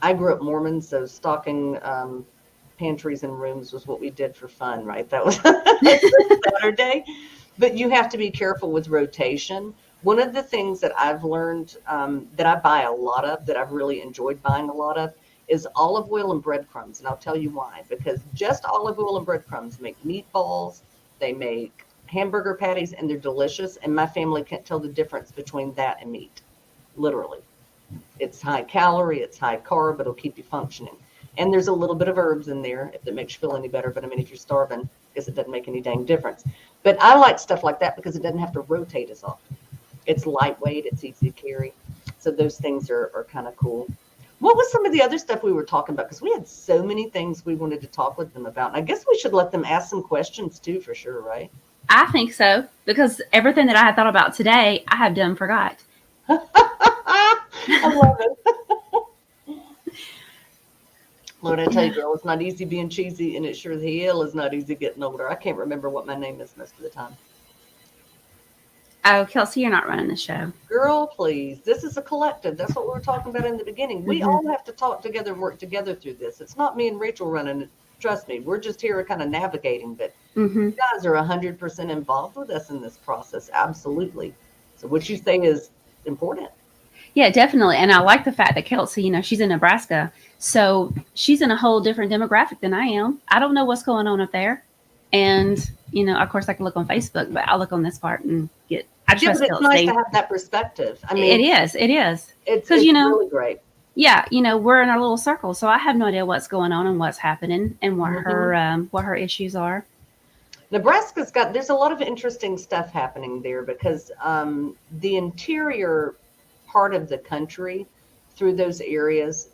I grew up Mormon, so stocking pantries and rooms was what we did for fun, right? That was Saturday. But you have to be careful with rotation. One of the things that I've learned that I buy a lot of, that I've really enjoyed buying a lot of, is olive oil and breadcrumbs. And I'll tell you why. Because just olive oil and breadcrumbs make meatballs, they make hamburger patties, and they're delicious. And my family can't tell the difference between that and meat, literally. It's high calorie, it's high carb, it'll keep you functioning. And there's a little bit of herbs in there if it makes you feel any better. But I mean, if you're starving, I guess it doesn't make any dang difference. But I like stuff like that because it doesn't have to rotate as often. It's lightweight, it's easy to carry. So those things are kind of cool. What was some of the other stuff we were talking about? Because we had so many things we wanted to talk with them about. And I guess we should let them ask some questions too, for sure, right? I think so, because everything that I had thought about today, I have done forgot. I love it. Lord, I tell you, girl, it's not easy being cheesy, and it sure as hell is not easy getting older. I can't remember what my name is most of the time. Oh, Kelsey, you're not running the show. Girl, please. This is a collective. That's what we were talking about in the beginning. We all have to talk together and work together through this. It's not me and Rachel running it. Trust me, we're just here kind of navigating, but you guys are 100% involved with us in this process. Absolutely. So what you say is important. Yeah, definitely. And I like the fact that Kelsey, she's in Nebraska. So she's in a whole different demographic than I am. I don't know what's going on up there. And, of course I can look on Facebook, but I'll look on this part and I trust but it's nice Kelsey. to have that perspective. I mean, it is. It's really great. Yeah, we're in our little circle, so I have no idea what's going on and what's happening and what her issues are. There's a lot of interesting stuff happening there because the interior part of the country through those areas,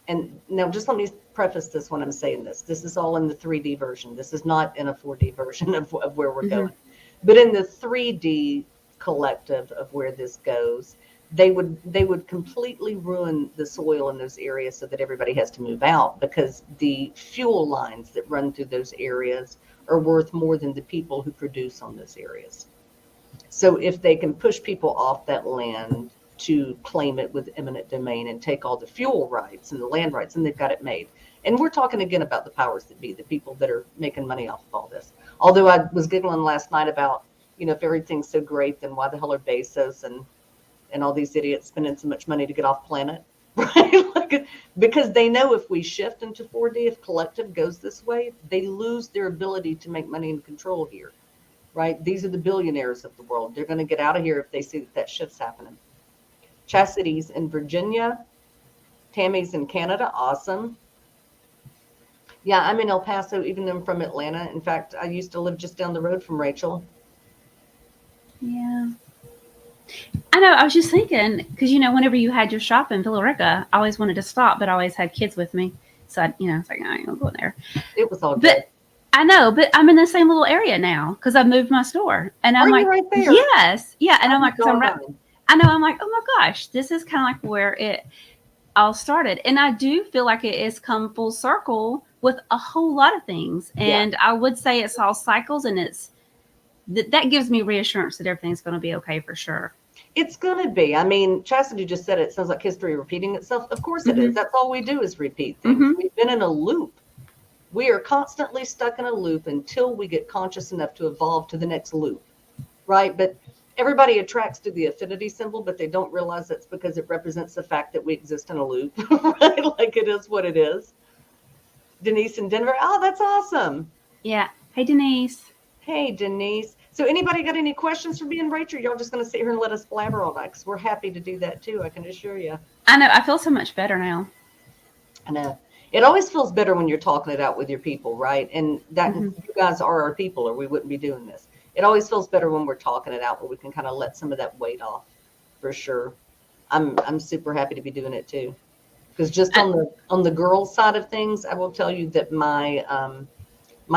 and now just let me preface this when I'm saying this. This is all in the 3D version. This is not in a 4D version of where we're going. But in the 3D collective of where this goes, they would completely ruin the soil in those areas so that everybody has to move out, because the fuel lines that run through those areas are worth more than the people who produce on those areas. So if they can push people off that land to claim it with eminent domain and take all the fuel rights and the land rights, and they've got it made. And we're talking again about the powers that be, the people that are making money off of all this. Although I was giggling last night about, if everything's so great, then why the hell are Bezos and all these idiots spending so much money to get off planet, right? Because they know if we shift into 4D, if collective goes this way, they lose their ability to make money and control here, right? These are the billionaires of the world. They're going to get out of here if they see that shift's happening. Chastity's in Virginia. Tammy's in Canada. Awesome. Yeah, I'm in El Paso, even though I'm from Atlanta. In fact, I used to live just down the road from Rachel. Yeah. I know. I was just thinking, because, whenever you had your shop in Villa Rica, I always wanted to stop, but I always had kids with me. So, it's like, I ain't going to go there. It was all good. But I know, but I'm in the same little area now because I've moved my store. And I'm like, right there? Yes. Yeah. And I'm like, I'm like, oh my gosh, this is kind of like where it all started. And I do feel like it has come full circle with a whole lot of things. And I would say it's all cycles, and that gives me reassurance that everything's going to be okay for sure. It's going to be. I mean, Chastity just said it sounds like history repeating itself. Of course it is. That's all we do is repeat things. We've been in a loop. We are constantly stuck in a loop until we get conscious enough to evolve to the next loop, right? But everybody attracts to the affinity symbol, but they don't realize that's because it represents the fact that we exist in a loop, right? Like it is what it is. Denise in Denver. Oh, that's awesome. Yeah. Hey, Denise. Hey, Denise. So anybody got any questions for me and Rachel? Y'all just going to sit here and let us blabber all night? Because we're happy to do that too, I can assure you. I know. I feel so much better now. I know. It always feels better when you're talking it out with your people, right? And that you guys are our people, or we wouldn't be doing this. It always feels better when we're talking it out, where we can kind of let some of that weight off, for sure. I'm super happy to be doing it too, because just on the girls' side of things, I will tell you that my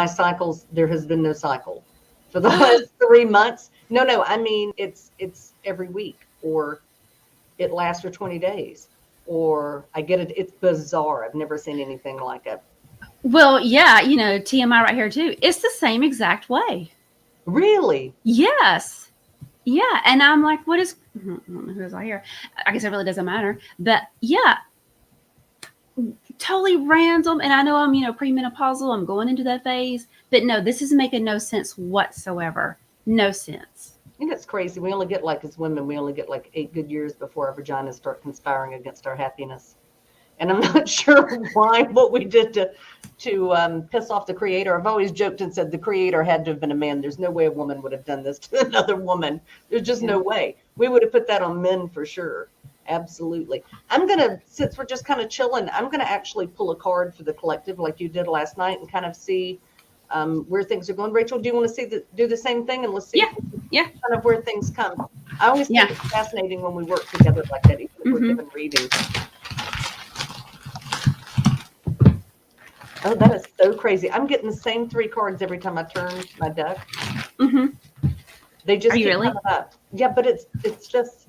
cycles, there has been no cycle for the last 3 months. No, I mean it's every week, or it lasts for 20 days, or I get it. It's bizarre. I've never seen anything like it. Well, yeah, TMI right here too. It's the same exact way. Really? Yes. Yeah, and I'm like, what is? I don't know who's out here. I guess it really doesn't matter. But yeah, totally random. And I know I'm, premenopausal. I'm going into that phase. But no, this is making no sense whatsoever. No sense. You know, it's crazy. We only get like, as women, we only get like 8 good years before our vaginas start conspiring against our happiness. And I'm not sure why, what we did to piss off the creator. I've always joked and said the creator had to have been a man. There's no way a woman would have done this to another woman. There's just no way. We would have put that on men for sure. Absolutely. I'm going to, since we're just kind of chilling, I'm going to actually pull a card for the collective like you did last night and kind of see where things are going. Rachel, do you want to do the same thing? And let's see kind of where things come. I always think it's fascinating when we work together like that, even if we're given readings. Oh, that is so crazy. I'm getting the same 3 cards every time I turn my deck. They just keep coming up. Yeah, but it's just,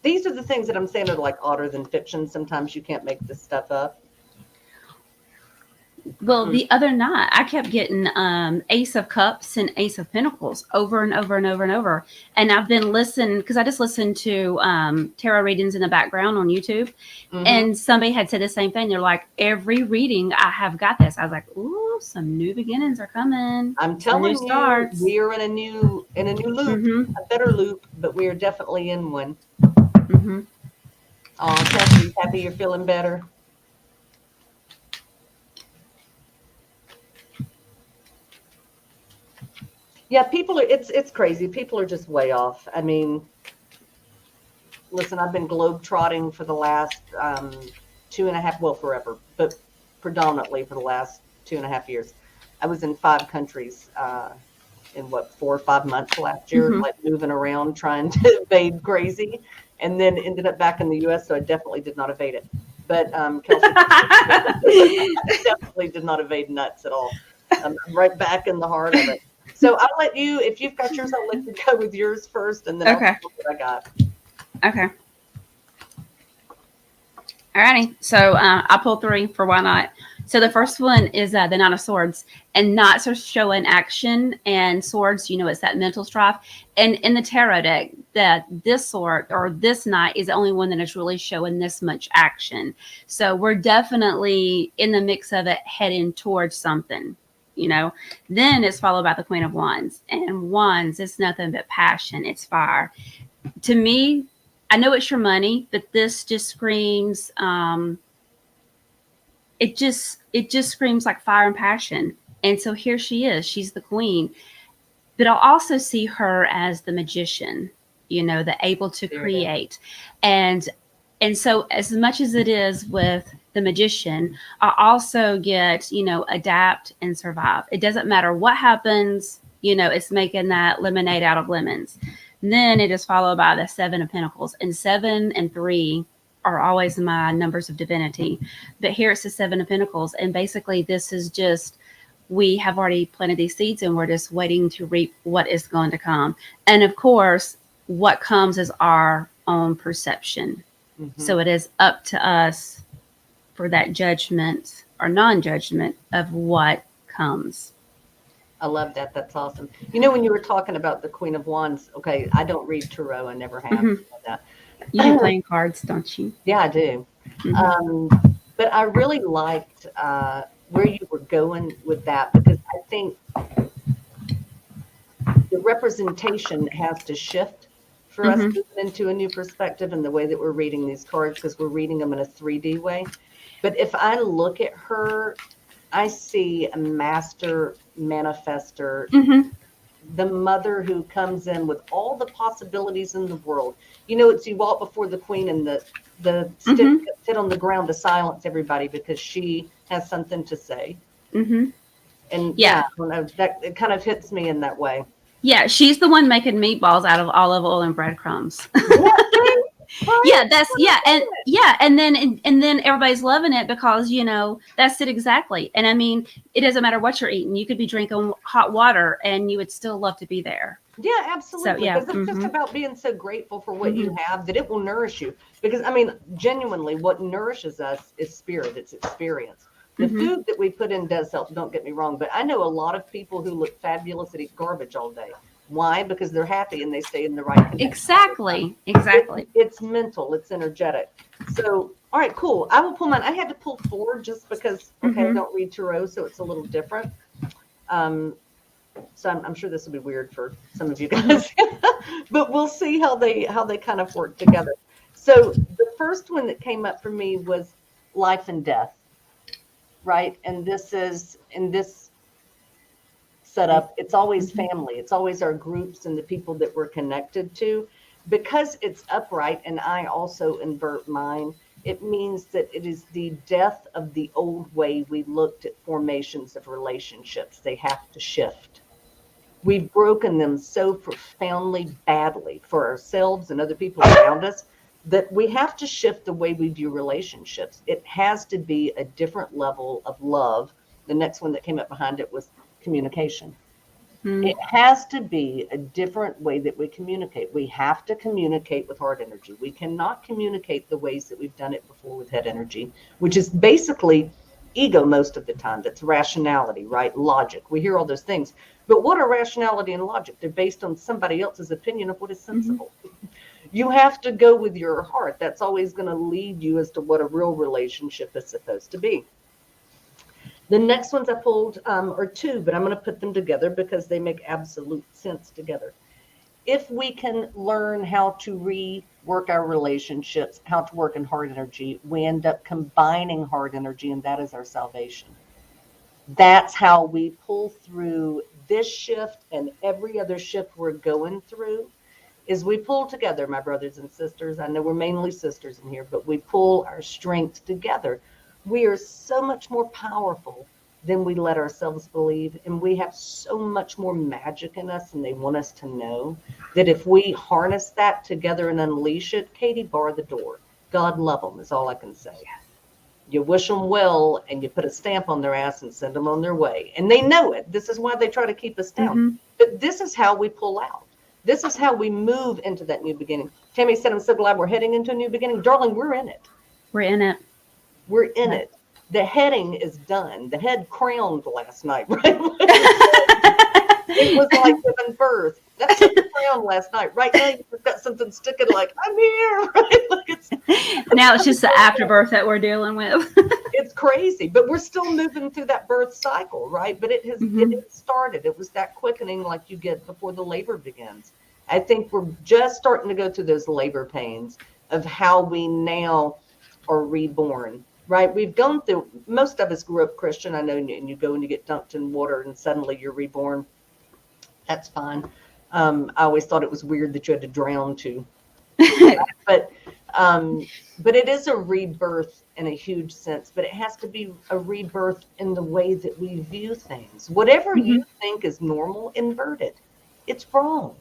these are the things that I'm saying are like odder than fiction. Sometimes you can't make this stuff up. Well, the other night I kept getting Ace of Cups and Ace of Pentacles over and over and over and over. And I've been listening because I just listened to tarot readings in the background on YouTube. And somebody had said the same thing. They're like, every reading I have got this. I was like, ooh, some new beginnings are coming. I'm telling you, we are in a new loop, a better loop, but we are definitely in one. Oh, Kathy, happy you're feeling better. Yeah, people are, it's crazy. People are just way off. I mean, listen, I've been globe-trotting for the last 2.5, well, forever, but predominantly for the last 2.5 years. I was in 5 countries in 4 or 5 months last year, like moving around, trying to evade crazy, and then ended up back in the U.S., so I definitely did not evade it. But Kelsey definitely did not evade nuts at all. I'm right back in the heart of it. So I'll let you, if you've got yours, I'll let you go with yours first, and then I'll see what I got. Okay. Alrighty. So I pulled 3 for why not. So the first one is the Knight of Swords, and knights are showing action, and swords, it's that mental strife. And in the tarot deck, that this sword or this knight is the only one that is really showing this much action. So we're definitely in the mix of it, heading towards something. Then it's followed by the Queen of Wands, and Wands is nothing but passion. It's fire. To me, I know it's your money, but this just screams, it just screams like fire and passion. And so here she is, she's the queen, but I'll also see her as the magician, the able to create. And so as much as it is with the magician, I also get, adapt and survive. It doesn't matter what happens, it's making that lemonade out of lemons. And then it is followed by the 7 of Pentacles, and 7 and 3 are always my numbers of divinity. But here it's the 7 of Pentacles. And basically this is just, we have already planted these seeds and we're just waiting to reap what is going to come. And of course, what comes is our own perception. So it is up to us for that judgment or non-judgment of what comes. I love that. That's awesome. When you were talking about the Queen of Wands, okay, I don't read tarot. I never have. You do playing cards, don't you? Yeah, I do. But I really liked where you were going with that, because I think the representation has to shift for us moving into a new perspective in the way that we're reading these cards, because we're reading them in a 3D way. But if I look at her, I see a master manifester, the mother who comes in with all the possibilities in the world. It's you walk before the queen and the stick sit on the ground to silence everybody because she has something to say. And I don't know, that it kind of hits me in that way. Yeah, she's the one making meatballs out of olive oil and breadcrumbs. And then everybody's loving it because that's it exactly. And I mean, it doesn't matter what you're eating. You could be drinking hot water and you would still love to be there. Yeah, absolutely. Because it's just about being so grateful for what you have, that it will nourish you. Because I mean, genuinely, what nourishes us is spirit. It's experience. The food that we put in does help, don't get me wrong, but I know a lot of people who look fabulous that eat garbage all day. Why? Because they're happy and they stay in the right connection. Exactly. Exactly. It's mental, it's energetic. So, all right, cool. I will pull mine. I had to pull 4 just because, okay, I don't read tarot, so it's a little different. So I'm sure this will be weird for some of you guys, but we'll see how they kind of work together. So the first one that came up for me was life and death, right? And this is in this setup, it's always family. It's always our groups and the people that we're connected to. Because it's upright, and I also invert mine, it means that it is the death of the old way we looked at formations of relationships. They have to shift. We've broken them so profoundly badly for ourselves and other people around us that we have to shift the way we view relationships. It has to be a different level of love. The next one that came up behind it was communication. It has to be a different way that we communicate. We have to communicate with heart energy. We cannot communicate the ways that we've done it before with head energy, which is basically ego most of the time. That's rationality, right? Logic. We hear all those things. But what are rationality and logic? They're based on somebody else's opinion of what is sensible. You have to go with your heart. That's always going to lead you as to what a real relationship is supposed to be. The next ones I pulled are 2, but I'm going to put them together because they make absolute sense together. If we can learn how to rework our relationships, how to work in heart energy, we end up combining heart energy, and that is our salvation. That's how we pull through this shift and every other shift we're going through. Is we pull together, my brothers and sisters. I know we're mainly sisters in here, but we pull our strength together. We are so much more powerful than we let ourselves believe. And we have so much more magic in us, and they want us to know that if we harness that together and unleash it, Katie, bar the door. God love them is all I can say. You wish them well, and you put a stamp on their ass and send them on their way. And they know it. This is why they try to keep us down. But this is how we pull out. This is how we move into that new beginning. Tammy said, I'm so glad we're heading into a new beginning. Darling, we're in it. We're in it. We're in it. The heading is done. The head crowned last night, right? It was like giving birth. That's the crown last night. Right now, you've got something sticking like, I'm here, right? Like now it's just the afterbirth that we're dealing with. It's crazy, but we're still moving through that birth cycle, right? But it has it started. It was that quickening like you get before the labor begins. I think we're just starting to go through those labor pains of how we now are reborn, right? We've gone through, most of us grew up Christian, I know, and you go and you get dunked in water and suddenly you're reborn. That's fine. I always thought it was weird that you had to drown too. But it is a rebirth in a huge sense, but it has to be a rebirth in the way that we view things. Whatever you think is normal, invert it. It's wrong.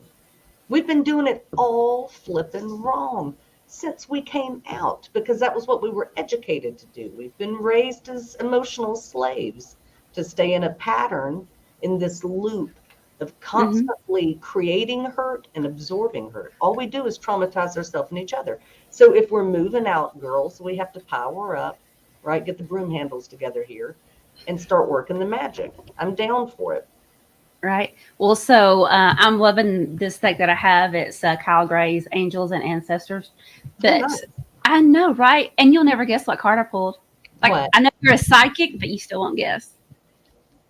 We've been doing it all flipping wrong since we came out, because that was what we were educated to do. We've been raised as emotional slaves to stay in a pattern, in this loop of constantly creating hurt and absorbing hurt. All we do is traumatize ourselves and each other. So if we're moving out, girls, we have to power up, right? Get the broom handles together here and start working the magic. I'm down for it. Right. Well, so I'm loving this deck that I have. It's Kyle Gray's Angels and Ancestors. But nice. I know, right? And you'll never guess what card I pulled. Like, what? I know you're a psychic, but you still won't guess.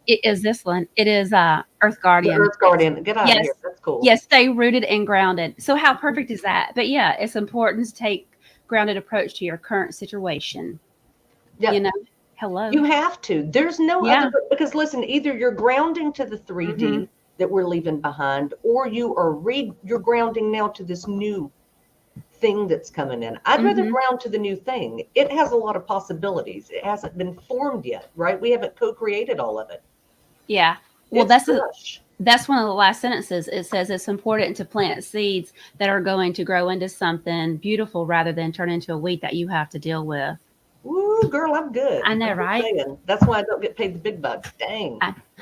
It is this one. It is Earth Guardian. The Earth Guardian. Get out of here. That's cool. Yes, stay rooted and grounded. So how perfect is that? But yeah, it's important to take grounded approach to your current situation. Yeah. You know, hello. You have to. There's no other, because listen, either you're grounding to the 3D that we're leaving behind, or you're grounding now to this new thing that's coming in. I'd rather ground to the new thing. It has a lot of possibilities. It hasn't been formed yet, right? We haven't co-created all of it. Yeah. Well, that's one of the last sentences. It says it's important to plant seeds that are going to grow into something beautiful rather than turn into a weed that you have to deal with. Ooh, girl, I'm good. I know, right? That's why I don't get paid the big bucks. Dang.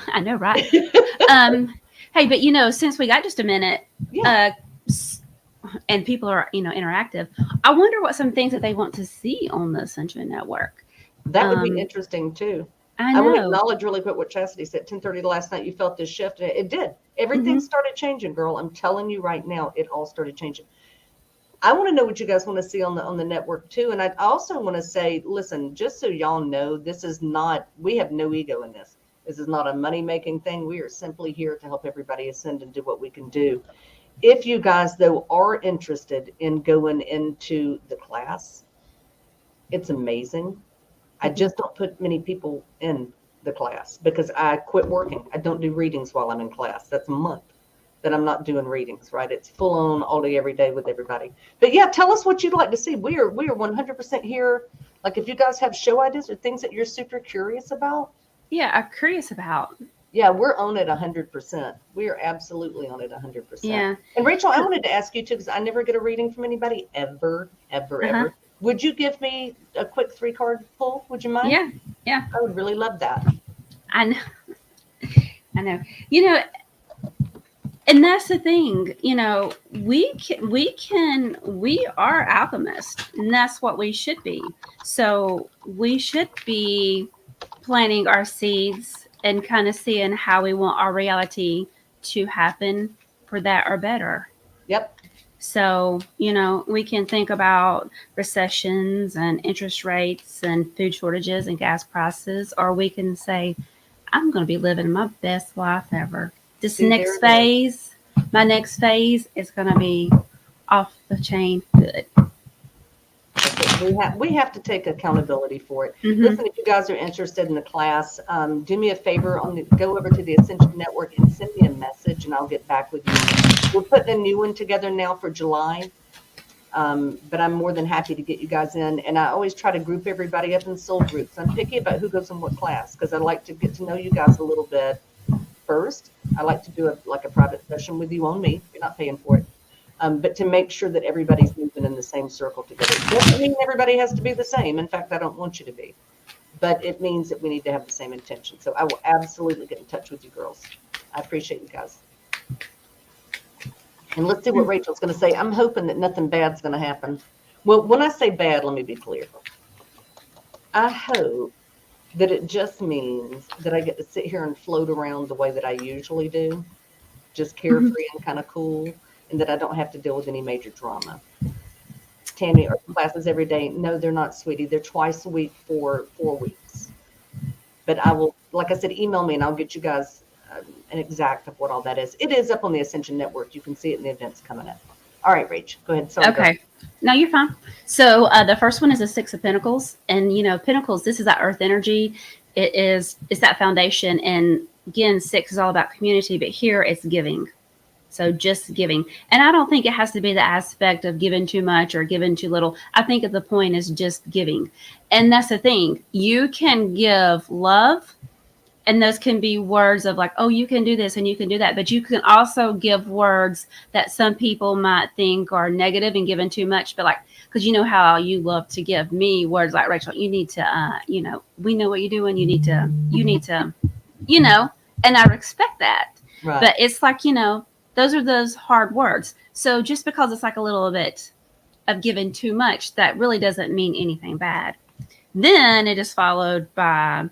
I know, right? Hey, but since we got just a minute, and people are, interactive, I wonder what some things that they want to see on the Ascension Network. That would be interesting too. I I want to know. acknowledge really quick what Chastity said. 10:30 last night, you felt this shift. And it did. Everything Hmm. started changing, girl. I'm telling you right now, it all started changing. I want to know what you guys want to see on the network too. And I also want to say, listen, just so y'all know, this is not, we have no ego in this. This is not a money-making thing. We are simply here to help everybody ascend and do what we can do. If you guys, though, are interested in going into the class, it's amazing. I Hmm. just don't put many people in the class because I quit working. I don't do readings while I'm in class. That's a month that I'm not doing readings, right? It's full on all day, every day with everybody. But yeah, tell us what you'd like to see. We are 100% here. Like if you guys have show ideas or things that you're super curious about, Yeah, I'm curious about. yeah, we're on it 100%. We are absolutely on it 100%. Yeah. And Rachel, I 'Cause- wanted to ask you too, because I never get a reading from anybody ever, ever, uh-huh. ever. Would you give me a quick 3-card pull? Would you mind? Yeah. Yeah. I would really love that. I know. I know. You know, and that's the thing. We are alchemists, and that's what we should be. So we should be planting our seeds and kind of seeing how we want our reality to happen for that or better. Yep. So, we can think about recessions and interest rates and food shortages and gas prices, or we can say, I'm going to be living my best life ever. This See, there next it is. phase, my next phase is going to be off the chain good. We have to take accountability for it. Mm-hmm. Listen, if you guys are interested in the class, do me a favor go over to the Ascension Network and send me a message, and I'll get back with you. We're putting a new one together now for July, but I'm more than happy to get you guys in. And I always try to group everybody up in soul groups. I'm picky about who goes in what class because I like to get to know you guys a little bit first. I like to do a private session with you on me. You're not paying for it. But to make sure that everybody's moving in the same circle together. It doesn't mean everybody has to be the same. In fact, I don't want you to be. But it means that we need to have the same intention. So I will absolutely get in touch with you girls. I appreciate you guys. And let's see what Rachel's going to say. I'm hoping that nothing bad's going to happen. Well, when I say bad, let me be clear. I hope that it just means that I get to sit here and float around the way that I usually do, just carefree and kind of cool, and that I don't have to deal with any major drama. Tammy, are classes every day? No, they're not, sweetie. They're twice a week for 4 weeks. But I will, like I said, email me and I'll get you guys an exact of what all that is. It is up on the Ascension Network. You can see it in the events coming up. All right, Rach, go ahead. Sorry. Okay. No, you're fine. So the first one is a 6 of Pentacles. And, Pentacles, this is that earth energy. It's that foundation. And again, 6 is all about community, but here it's giving. So just giving. And I don't think it has to be the aspect of giving too much or giving too little. I think the point is just giving. And that's the thing. You can give love, and those can be words of like, oh, you can do this and you can do that. But you can also give words that some people might think are negative and giving too much. But because you know how you love to give me words like, Rachel, you need to, we know what you're doing. You need to, and I respect that. Right. But it's like, those are those hard words. So just because it's like a little bit of giving too much, that really doesn't mean anything bad. Then it is followed by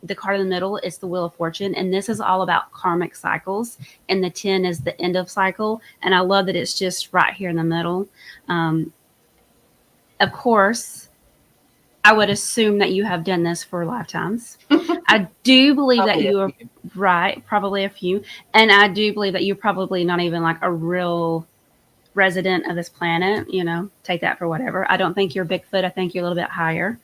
the card in the middle. It's the Wheel of Fortune. And this is all about karmic cycles. And the 10 is the end of cycle. And I love that it's just right here in the middle. Of course, I would assume that you have done this for lifetimes. I do believe that you are right, probably a few. And I do believe that you're probably not even like a real resident of this planet, take that for whatever. I don't think you're Bigfoot. I think you're a little bit higher.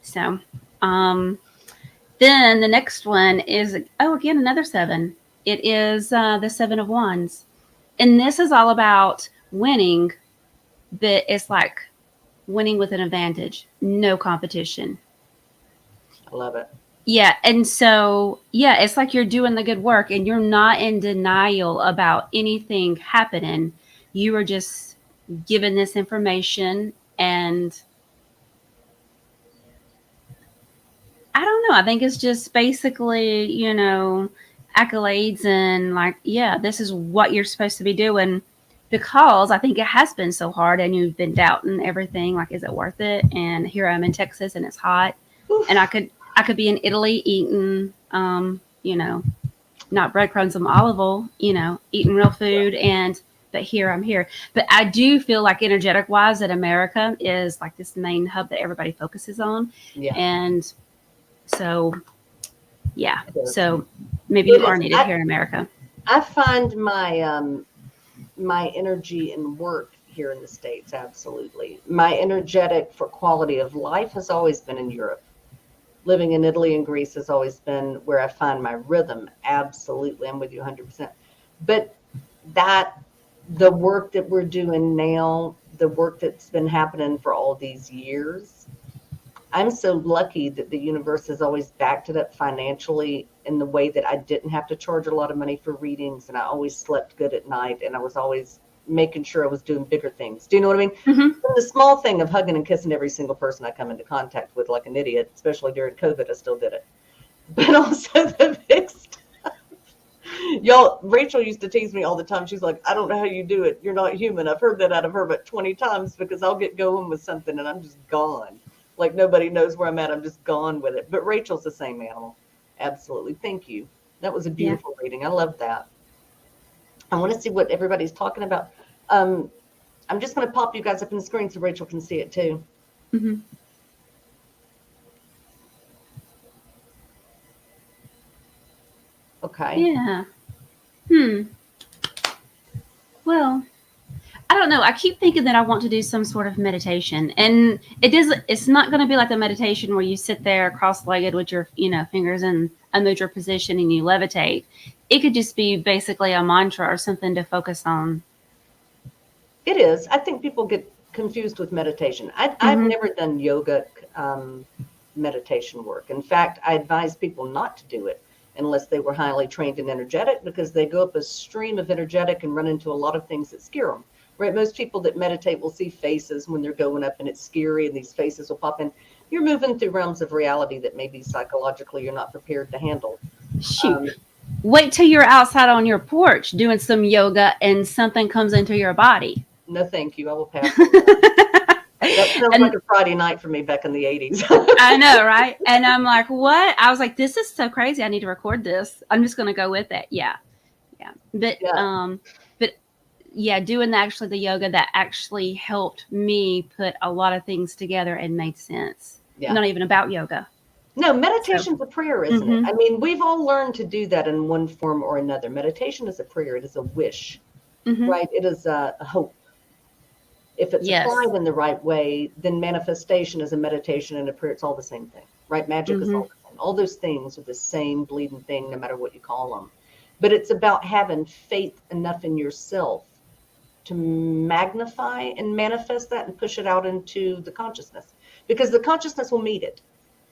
So, then the next one is, again, another 7. It is the 7 of Wands. And this is all about winning, but it's like winning with an advantage, no competition. I love it. Yeah. And so, it's like you're doing the good work and you're not in denial about anything happening. You are just given this information, and I don't know. I think it's just basically, accolades and like, this is what you're supposed to be doing, because I think it has been so hard and you've been doubting everything. Like, is it worth it? And here I'm in Texas and it's hot. Oof. And I could I could be in Italy eating, not breadcrumbs and olive oil, eating real food. But here I'm here. But I do feel like energetic wise that America is like this main hub that everybody focuses on. Yeah. And so, yeah. It is. So maybe It you are is. needed here in America. I find my energy in work here in the States, absolutely. My energetic for quality of life has always been in Europe. Living in Italy and Greece has always been where I find my rhythm. Absolutely. I'm with you 100%. But the work that we're doing now, the work that's been happening for all these years, I'm so lucky that the universe has always backed it up financially in the way that I didn't have to charge a lot of money for readings, and I always slept good at night, and I was always making sure I was doing bigger things. Do you know what I mean? Mm-hmm. The small thing of hugging and kissing every single person I come into contact with like an idiot, especially during COVID, I still did it. But also the big stuff. Y'all, Rachel used to tease me all the time. She's like, I don't know how you do it. You're not human. I've heard that out of her about 20 times because I'll get going with something and I'm just gone. Like nobody knows where I'm at. I'm just gone with it. But Rachel's the same animal. Absolutely. Thank you. That was a beautiful reading. I love that. I want to see what everybody's talking about. I'm just going to pop you guys up in the screen so Rachel can see it too. Mm-hmm. Okay. Yeah. Well, I don't know. I keep thinking that I want to do some sort of meditation, and it's not going to be like the meditation where you sit there cross-legged with your, fingers in a mudra position and you levitate. It could just be basically a mantra or something to focus on. It is. I think people get confused with meditation. I've never done yoga meditation work. In fact, I advise people not to do it unless they were highly trained in energetic, because they go up a stream of energetic and run into a lot of things that scare them. Right? Most people that meditate will see faces when they're going up and it's scary and these faces will pop in. You're moving through realms of reality that maybe psychologically you're not prepared to handle. Shoot. Wait till you're outside on your porch doing some yoga and something comes into your body. No, thank you. I will pass on that. That sounds like a Friday night for me back in the 80s. I know, right? And I'm like, what? I was like, this is so crazy. I need to record this. I'm just going to go with it. Yeah. But doing actually the yoga that actually helped me put a lot of things together and made sense. Yeah. Not even about yoga. No, meditation's a prayer, isn't it? I mean, we've all learned to do that in one form or another. Meditation is a prayer. It is a wish, right? It is a hope. If it's applied in the right way, then manifestation is a meditation and a prayer. It's all the same thing, right? Magic is all the same. All those things are the same bleeding thing, no matter what you call them. But it's about having faith enough in yourself to magnify and manifest that and push it out into the consciousness, because the consciousness will meet it.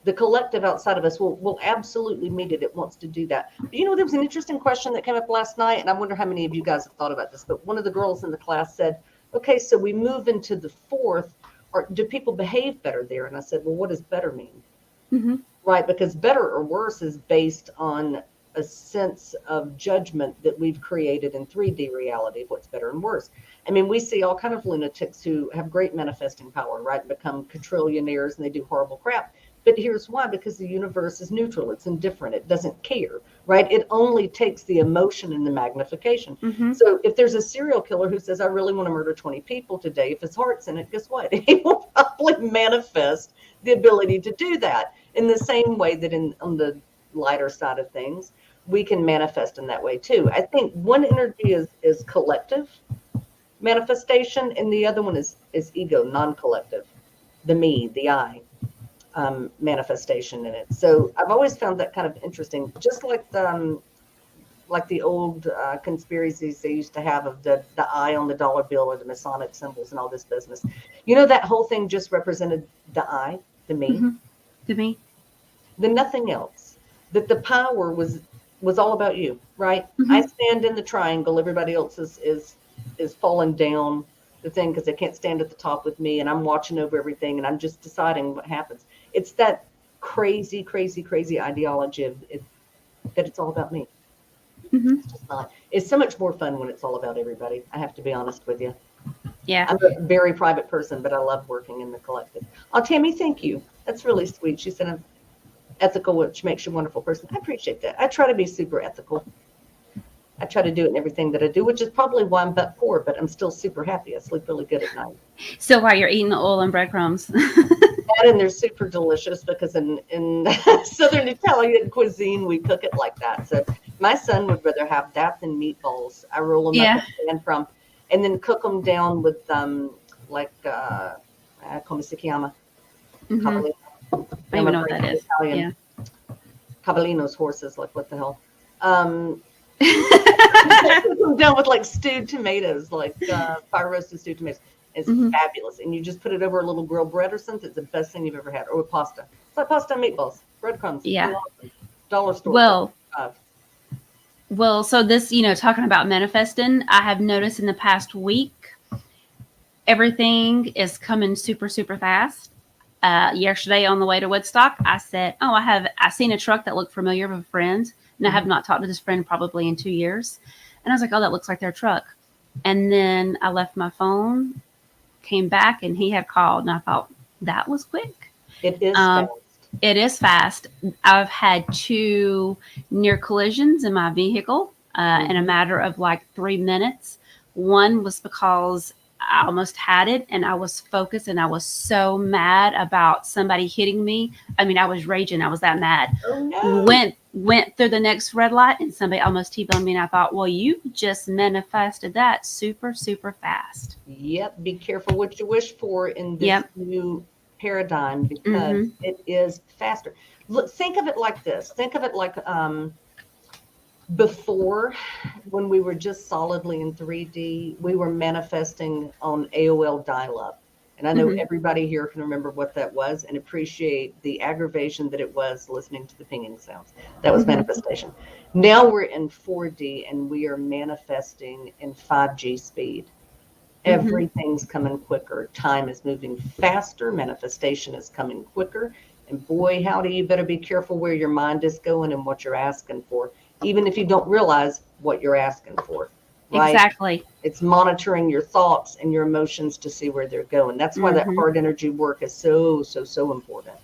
The collective outside of us will absolutely meet it. It wants to do that. But there was an interesting question that came up last night, and I wonder how many of you guys have thought about this. But one of the girls in the class said, okay, so we move into the fourth, or do people behave better there? And I said, well, what does better mean? Right? Because better or worse is based on a sense of judgment that we've created in 3D reality of what's better and worse. I mean, we see all kind of lunatics who have great manifesting power, right? Become quadrillionaires and they do horrible crap. But here's why: because the universe is neutral. It's indifferent. It doesn't care, right? It only takes the emotion and the magnification. So if there's a serial killer who says, I really want to murder 20 people today, if his heart's in it, guess what? He will probably manifest the ability to do that in the same way that on the lighter side of things, we can manifest in that way too. I think one energy is collective manifestation, and the other one is ego, non-collective, the me, the I. Manifestation in it. So I've always found that kind of interesting, just like the old conspiracies they used to have of the eye on the dollar bill or the Masonic symbols and all this business. That whole thing just represented the I, the me, the me, the nothing else. That the power was all about you, right? I stand in the triangle. Everybody else is falling down the thing because they can't stand at the top with me, and I'm watching over everything, and I'm just deciding what happens. It's that crazy, crazy, crazy ideology of that it's all about me. It's just not. It's so much more fun when it's all about everybody. I have to be honest with you. Yeah. I'm a very private person, but I love working in the collective. Oh, Tammy, thank you. That's really sweet. She said, ethical, which makes you a wonderful person. I appreciate that. I try to be super ethical. I try to do it in everything that I do, which is probably why I'm but poor, but I'm still super happy. I sleep really good at night. So while you're eating the oil and breadcrumbs. And they're super delicious because in Southern Italian cuisine, we cook it like that. So my son would rather have that than meatballs. I roll them up Yeah. and pan from, and then cook them down with like come si chiama? Mhm. Cavallino. I don't even know what that is. Italian. Cavallino's horses, like what the hell? Down with like stewed tomatoes, like fire roasted stewed tomatoes. It's fabulous, and you just put it over a little grilled bread or something. It's the best thing you've ever had, or with pasta. It's like pasta and meatballs, breadcrumbs. Yeah. Dollar store. Well, so this, talking about manifesting, I have noticed in the past week, everything is coming super, super fast. Yesterday on the way to Woodstock, I said, I seen a truck that looked familiar of a friend, and I have not talked to this friend probably in 2 years. And I was like, oh, that looks like their truck. And then I left my phone, came back, and he had called, and I thought, that was quick. It is fast. It is fast. I've had 2 near collisions in my vehicle in a matter of like 3 minutes. One was because I almost had it, and I was focused, and I was so mad about somebody hitting me. I mean, I was raging. I was that mad. Oh, no. Went through the next red light, and somebody almost T-boned me, and I thought, well, you just manifested that super, super fast. Yep. Be careful what you wish for in this new paradigm, because it is faster. Look, think of it like this. Think of it like before, when we were just solidly in 3D, we were manifesting on AOL dial-up. And I know everybody here can remember what that was and appreciate the aggravation that it was listening to the pinging sounds. That was manifestation. Now we're in 4D, and we are manifesting in 5G speed. Everything's coming quicker. Time is moving faster. Manifestation is coming quicker. And boy, howdy, you better be careful where your mind is going and what you're asking for, even if you don't realize what you're asking for. Right? Exactly. It's monitoring your thoughts and your emotions to see where they're going. That's why that hard energy work is so, so, so important.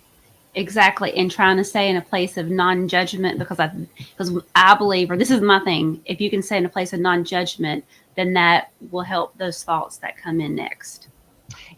Exactly. And trying to stay in a place of non-judgment, because I believe, or this is my thing, if you can stay in a place of non-judgment, then that will help those thoughts that come in next.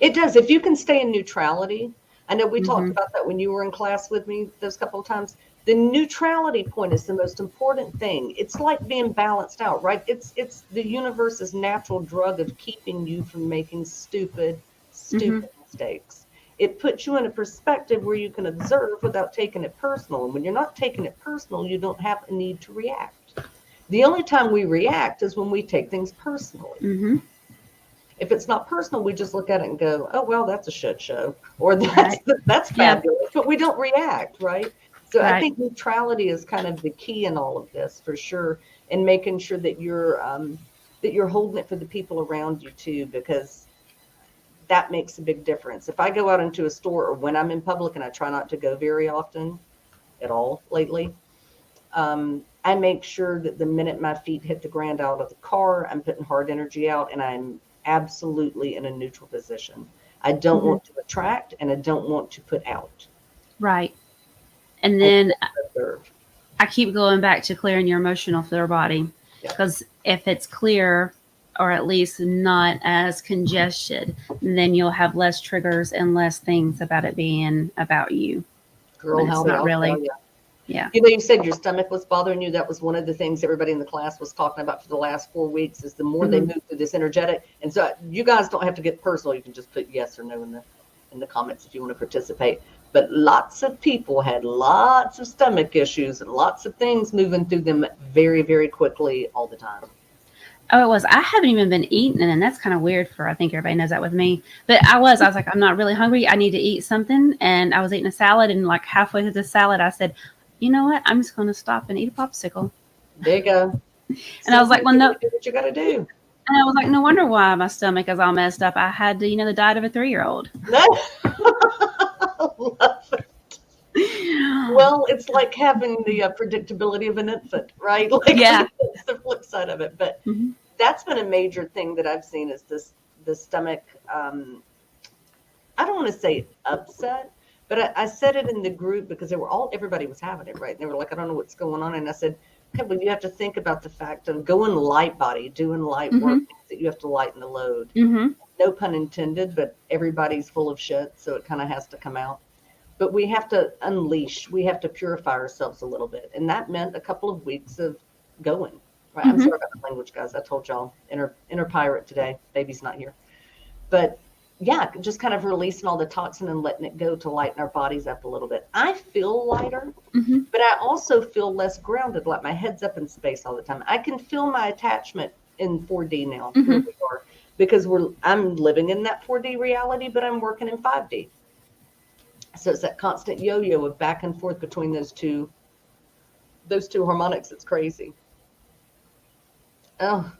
It does. If you can stay in neutrality. I know we talked about that when you were in class with me those couple of times. The neutrality point is the most important thing. It's like being balanced out, right? It's the universe's natural drug of keeping you from making stupid mistakes. It puts you in a perspective where you can observe without taking it personal. And when you're not taking it personal, you don't have a need to react. The only time we react is when we take things personally. If it's not personal, we just look at it and go, oh, well, that's a shit show. Or that's fabulous. But we don't react, right? So I think neutrality is kind of the key in all of this, for sure, and making sure that you're holding it for the people around you too, because that makes a big difference. If I go out into a store, or when I'm in public, and I try not to go very often at all lately, I make sure that the minute my feet hit the ground out of the car, I'm putting hard energy out, and I'm absolutely in a neutral position. I don't want to attract, and I don't want to put out. Right. And then I keep going back to clearing your emotional fluid body, because if it's clear, or at least not as congested, then you'll have less triggers and less things about it being about you. Girl, how not really. Yeah. You said your stomach was bothering you. That was one of the things everybody in the class was talking about for the last 4 weeks, is the more they move through this energetic. And so you guys don't have to get personal. You can just put yes or no in the comments if you want to participate. But lots of people had lots of stomach issues and lots of things moving through them very, very quickly all the time. Oh, it was. I haven't even been eating, and that's kind of weird I think everybody knows that with me. But I was like, I'm not really hungry. I need to eat something. And I was eating a salad, and like halfway through the salad, I said, you know what? I'm just going to stop and eat a popsicle. There you go. And I was like, well, no. Do what you got to do. And I was like, no wonder why my stomach is all messed up. I had the diet of a 3-year-old. No. Love it. Well, it's like having the predictability of an infant, right? Like, it's the flip side of it. But that's been a major thing that I've seen, is the stomach. I don't want to say upset, But I said it in the group because everybody was having it, right? And they were like, I don't know what's going on. And I said, okay, well, you have to think about the fact of going light body, doing light work, Mm-hmm. means that you have to lighten the load. Mm-hmm. No pun intended, but everybody's full of shit, so it kind of has to come out. But we have to unleash, we have to purify ourselves a little bit. And that meant a couple of weeks of going, right? I'm Mm-hmm. sorry about the language, guys. I told y'all, inner pirate today. Baby's not here. But yeah, just kind of releasing all the toxin and letting it go to lighten our bodies up a little bit. I feel lighter, Mm-hmm. but I also feel less grounded, like my head's up in space all the time. I can feel my attachment in 4D now, where Mm-hmm. we are, because I'm living in that 4D reality, but I'm working in 5D. So it's that constant yo-yo of back and forth between those two harmonics. It's crazy. Oh,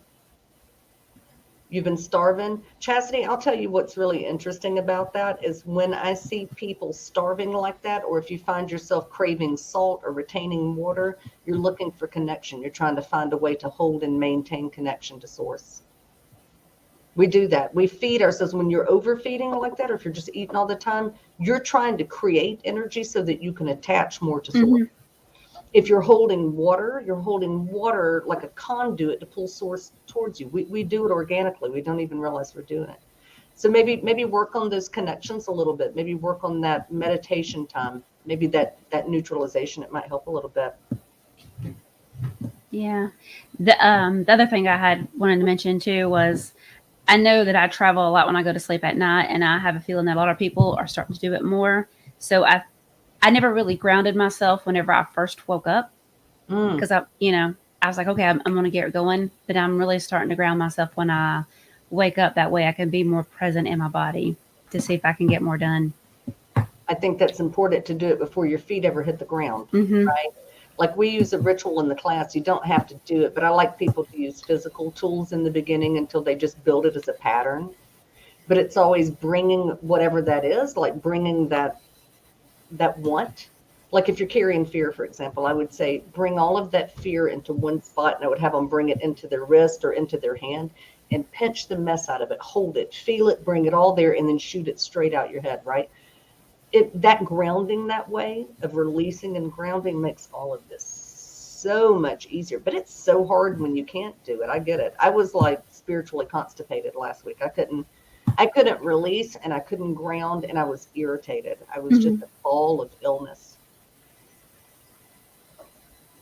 you've been starving. Chastity, I'll tell you what's really interesting about that is when I see people starving like that, or if you find yourself craving salt or retaining water, you're looking for connection. You're trying to find a way to hold and maintain connection to source. We do that. We feed ourselves. When you're overfeeding like that, or if you're just eating all the time, you're trying to create energy so that you can attach more to source. Mm-hmm. If you're holding water like a conduit to pull source towards you. We do it organically. We don't even realize we're doing it. So maybe work on those connections a little bit. Maybe work on that meditation time. Maybe that neutralization, it might help a little bit. Yeah. The other thing I had wanted to mention too was I know that I travel a lot when I go to sleep at night, and I have a feeling that a lot of people are starting to do it more. So I never really grounded myself whenever I first woke up Mm. because I was like, okay, I'm going to get going, but I'm really starting to ground myself when I wake up. That way I can be more present in my body to see if I can get more done. I think that's important to do it before your feet ever hit the ground, Mm-hmm. right? Like we use a ritual in the class. You don't have to do it, but I like people to use physical tools in the beginning until they just build it as a pattern. But it's always bringing whatever that is, like bringing that want. Like if you're carrying fear, for example, I would say bring all of that fear into one spot, and I would have them bring it into their wrist or into their hand and pinch the mess out of it, hold it, feel it, bring it all there, and then shoot it straight out your head, right? That grounding, that way of releasing and grounding, makes all of this so much easier. But it's so hard when you can't do it. I get it. I was like spiritually constipated last week. I couldn't release, and I couldn't ground, and I was irritated. I was just Mm-hmm. a ball of illness.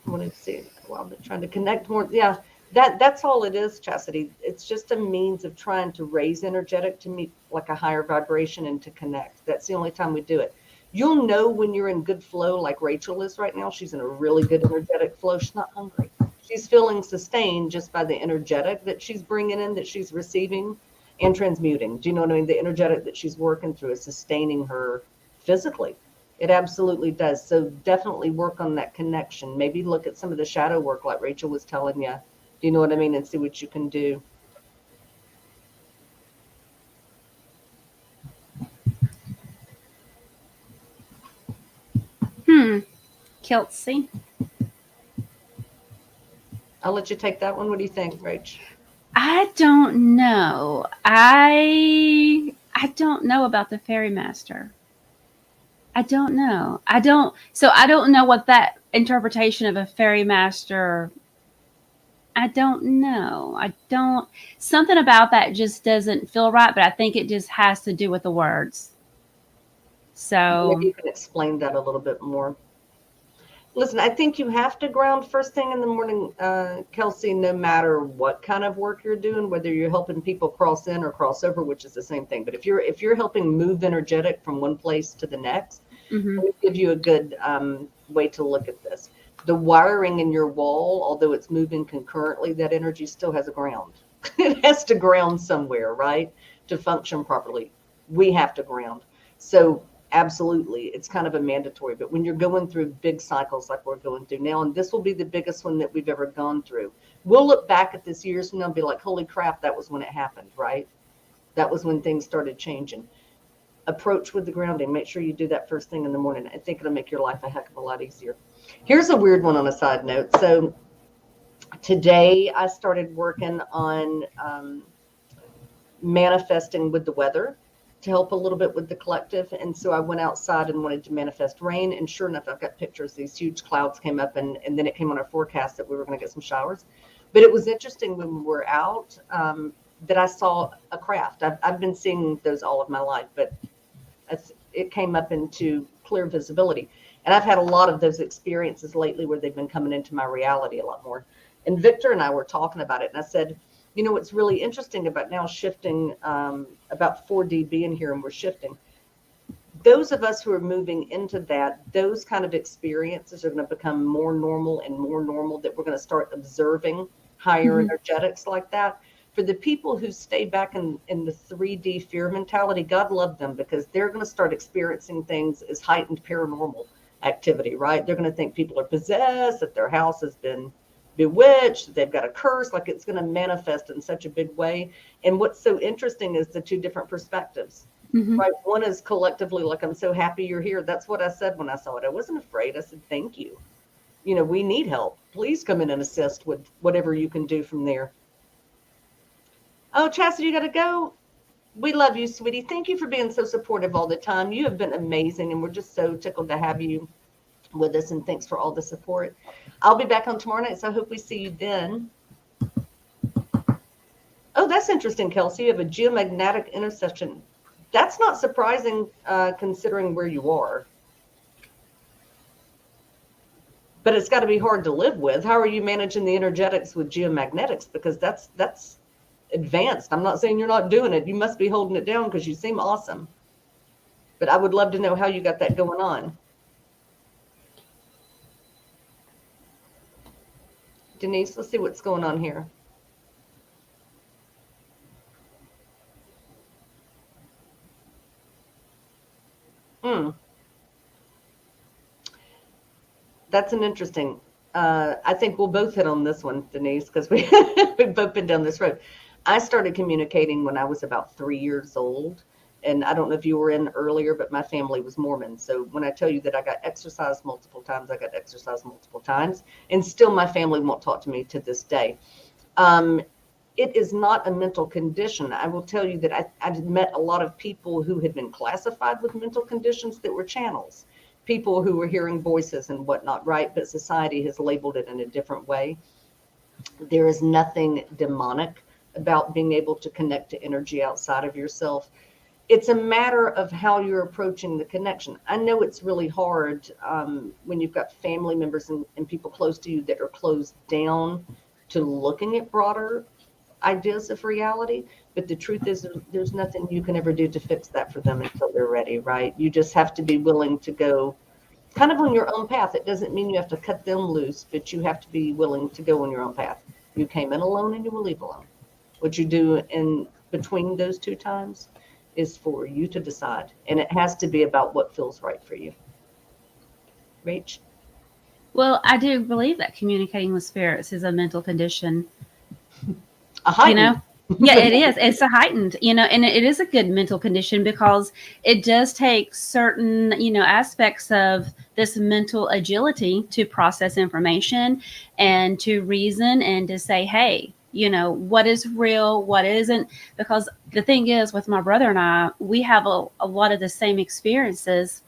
I wanted to see. Well, I've been trying to connect more. Yeah, that's all it is, Chastity. It's just a means of trying to raise energetic to meet like a higher vibration and to connect. That's the only time we do it. You'll know when you're in good flow, like Rachel is right now. She's in a really good energetic flow. She's not hungry. She's feeling sustained just by the energetic that she's bringing in, that she's receiving and transmuting. Do you know what I mean? The energetic that she's working through is sustaining her physically. It absolutely does. So definitely work on that connection. Maybe look at some of the shadow work like Rachel was telling you. Do you know what I mean? And see what you can do. Kelsey. I'll let you take that one. What do you think, Rach? I don't know. I don't know about the fairy master. I don't know. I don't know what that interpretation of a fairy master. I don't know. I don't. Something about that just doesn't feel right, but I think it just has to do with the words. Maybe So, you can explain that a little bit more. Listen, I think you have to ground first thing in the morning, Kelsey, no matter what kind of work you're doing, whether you're helping people cross in or cross over, which is the same thing. But if you're helping move energetic from one place to the next, hmm let me give you a good way to look at this. The wiring in your wall, although it's moving concurrently, that energy still has a ground. It has to ground somewhere, right? To function properly. We have to ground. So absolutely, it's kind of a mandatory. But when you're going through big cycles like we're going through now, and this will be the biggest one that we've ever gone through, we'll look back at this years from now and be like, holy crap, that was when it happened, right? That was when things started changing. Approach with the grounding. Make sure you do that first thing in the morning. I think it'll make your life a heck of a lot easier. Here's a weird one on a side note. So today I started working on manifesting with the weather. to help a little bit with the collective. And so I went outside and wanted to manifest rain. And sure enough, I've got pictures. These huge clouds came up, and then it came on our forecast that we were going to get some showers. But it was interesting when we were out that I saw a craft. I've been seeing those all of my life, but it came up into clear visibility. And I've had a lot of those experiences lately where they've been coming into my reality a lot more. And Victor and I were talking about it, and I said, you know, what's really interesting about now shifting, about 4D being here and we're shifting, those of us who are moving into that, those kind of experiences are going to become more normal and more normal, that we're going to start observing higher energetics like that. For the people who stay back in the 3D fear mentality, God love them, because they're going to start experiencing things as heightened paranormal activity, right? They're going to think people are possessed, that their house has been bewitched, they've got a curse, like it's going to manifest in such a big way. And what's so interesting is the two different perspectives, right? One is collectively like, I'm so happy you're here. That's what I said when I saw it. I wasn't afraid. I said, thank you. You know, we need help. Please come in and assist with whatever you can do from there. Oh, Chastity, you got to go. We love you, sweetie. Thank you for being so supportive all the time. You have been amazing, and we're just so tickled to have you with us, and thanks for all the support. I'll be back on tomorrow night, so I hope we see you then. Oh, that's interesting, Kelsey. You have a geomagnetic intersection. That's not surprising, considering where you are. But it's got to be hard to live with. How are you managing the energetics with geomagnetics? Because that's advanced. I'm not saying you're not doing it. You must be holding it down, because you seem awesome. But I would love to know how you got that going on. Denise, let's see what's going on here. That's an interesting. I think we'll both hit on this one, Denise, because we've both been down this road. I started communicating when I was about 3 years old. And I don't know if you were in earlier, but my family was Mormon. So when I tell you that I got exorcised multiple times, I got exorcised multiple times. And still my family won't talk to me to this day. It is not a mental condition. I will tell you that I've met a lot of people who had been classified with mental conditions that were channels. People who were hearing voices and whatnot, right? But society has labeled it in a different way. There is nothing demonic about being able to connect to energy outside of yourself. It's a matter of how you're approaching the connection. I know it's really hard when you've got family members and people close to you that are closed down to looking at broader ideas of reality. But the truth is, there's nothing you can ever do to fix that for them until they're ready, right? You just have to be willing to go kind of on your own path. It doesn't mean you have to cut them loose, but you have to be willing to go on your own path. You came in alone and you will leave alone. What you do in between those two times is for you to decide. And it has to be about what feels right for you. Rach? Well, I do believe that communicating with spirits is a mental condition. A heightened. You know? Yeah, it is. It's a heightened, and it is a good mental condition, because it does take certain, aspects of this mental agility to process information and to reason and to say, hey, what is real, what isn't. Because the thing is, with my brother and I, we have a lot of the same experiences.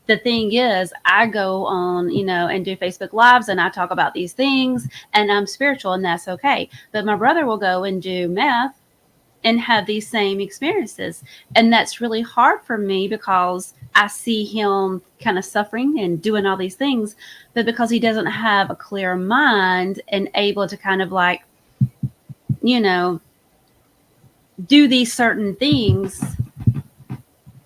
The thing is, I go on, and do Facebook Lives, and I talk about these things, and I'm spiritual, and that's okay. But my brother will go and do meth and have these same experiences. And that's really hard for me, because I see him kind of suffering and doing all these things, but because he doesn't have a clear mind and able to kind of like, do these certain things,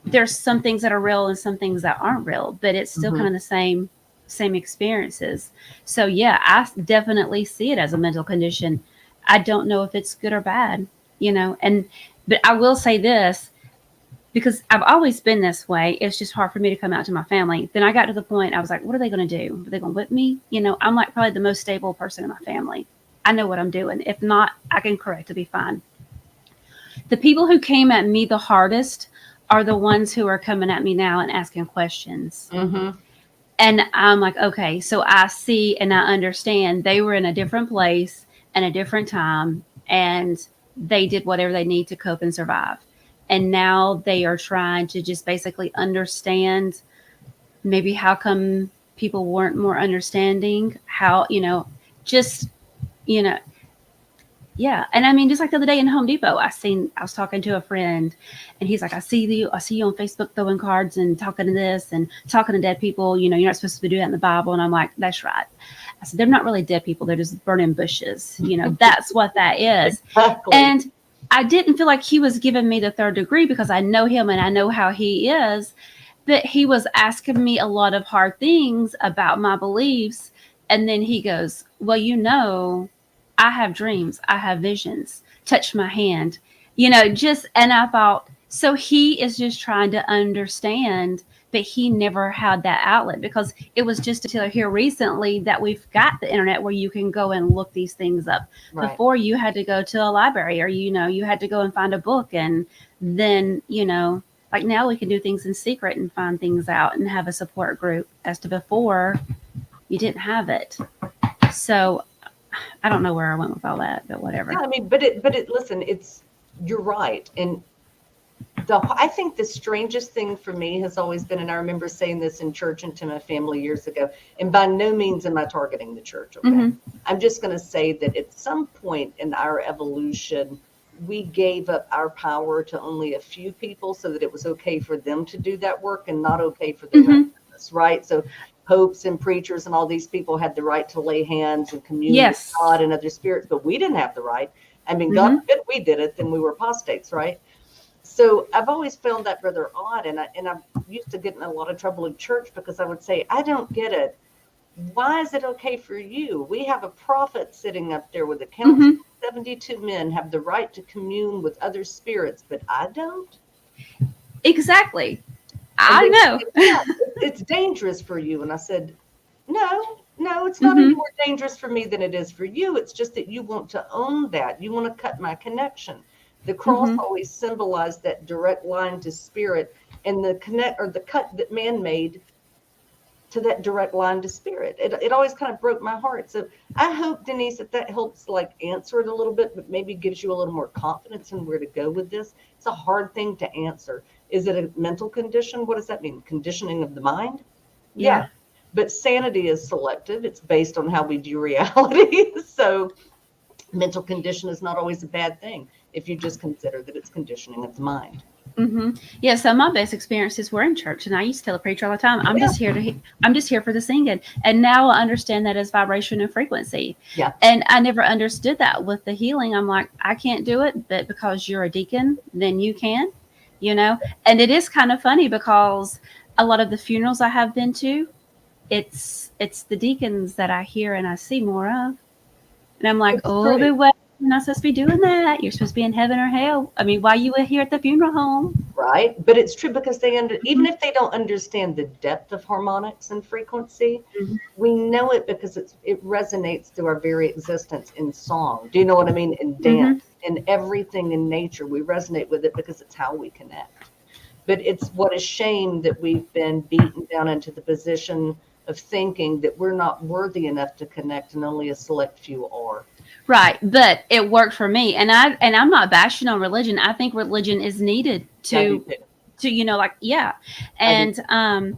there's some things that are real and some things that aren't real, but it's still kind of the same experiences. So yeah, I definitely see it as a mental condition. I don't know if it's good or bad, but I will say this, because I've always been this way. It's just hard for me to come out to my family. Then I got to the point, I was like, what are they going to do? Are they going to whip me? I'm like probably the most stable person in my family. I know what I'm doing. If not, I can correct to be fine. The people who came at me the hardest are the ones who are coming at me now and asking questions. And I'm like, okay, so I see and I understand they were in a different place and a different time, and they did whatever they need to cope and survive. And now they are trying to just basically understand maybe how come people weren't more understanding, how, just, you know, yeah. And I mean, just like the other day in Home Depot, I was talking to a friend and he's like, I see you on Facebook throwing cards and talking to this and talking to dead people. You're not supposed to be doing that in the Bible. And I'm like, that's right. I said, they're not really dead people. They're just burning bushes. That's what that is. Exactly. And I didn't feel like he was giving me the third degree because I know him and I know how he is. But he was asking me a lot of hard things about my beliefs. And then he goes, well, I have dreams. I have visions. Touch my hand. And I thought, so he is just trying to understand, but he never had that outlet because it was just until here recently that we've got the internet where you can go and look these things up. Right. Before you had to go to a library or, you had to go and find a book. And then, like now we can do things in secret and find things out and have a support group. As to before, you didn't have it. So I don't know where I went with all that, but whatever. Yeah, I mean, listen, you're right. And I think the strangest thing for me has always been, and I remember saying this in church and to my family years ago, and by no means am I targeting the church. Okay. Mm-hmm. I'm just going to say that at some point in our evolution, we gave up our power to only a few people so that it was okay for them to do that work and not okay for the rest of us, right? So popes and preachers and all these people had the right to lay hands and commune with God and other spirits, but we didn't have the right. I mean, God forbid we did it, then we were apostates, right? So I've always found that rather odd, and I used to get in a lot of trouble in church because I would say, I don't get it. Why is it okay for you? We have a prophet sitting up there with a council of 72 men have the right to commune with other spirits, but I don't? Exactly. I know. It's dangerous for you. And I said, no, it's not any more dangerous for me than it is for you. It's just that you want to own that. You want to cut my connection. The cross always symbolized that direct line to spirit and the cut that man made to that direct line to spirit. It always kind of broke my heart. So I hope, Denise, that helps like answer it a little bit, but maybe gives you a little more confidence in where to go with this. It's a hard thing to answer. Is it a mental condition? What does that mean? Conditioning of the mind? Yeah. But sanity is selective. It's based on how we view reality. So mental condition is not always a bad thing if you just consider that it's conditioning of the mind. Yeah. So my best experiences were in church, and I used to tell a preacher all the time, I'm just here for the singing. And now I understand that as vibration and frequency. Yeah. And I never understood that with the healing. I'm like, I can't do it, but because you're a deacon, then you can, And it is kind of funny because a lot of the funerals I have been to, it's the deacons that I hear and I see more of. And I'm like, but wait, you're not supposed to be doing that. You're supposed to be in heaven or hell. I mean, why you here at the funeral home? Right. But it's true because even if they don't understand the depth of harmonics and frequency, we know it because it resonates through our very existence in song. Do you know what I mean? In dance, in everything in nature, we resonate with it because it's how we connect. But it's what a shame that we've been beaten down into the position of thinking that we're not worthy enough to connect and only a select few are. Right. But it worked for me. And I'm not bashing on religion. I think religion is needed to And,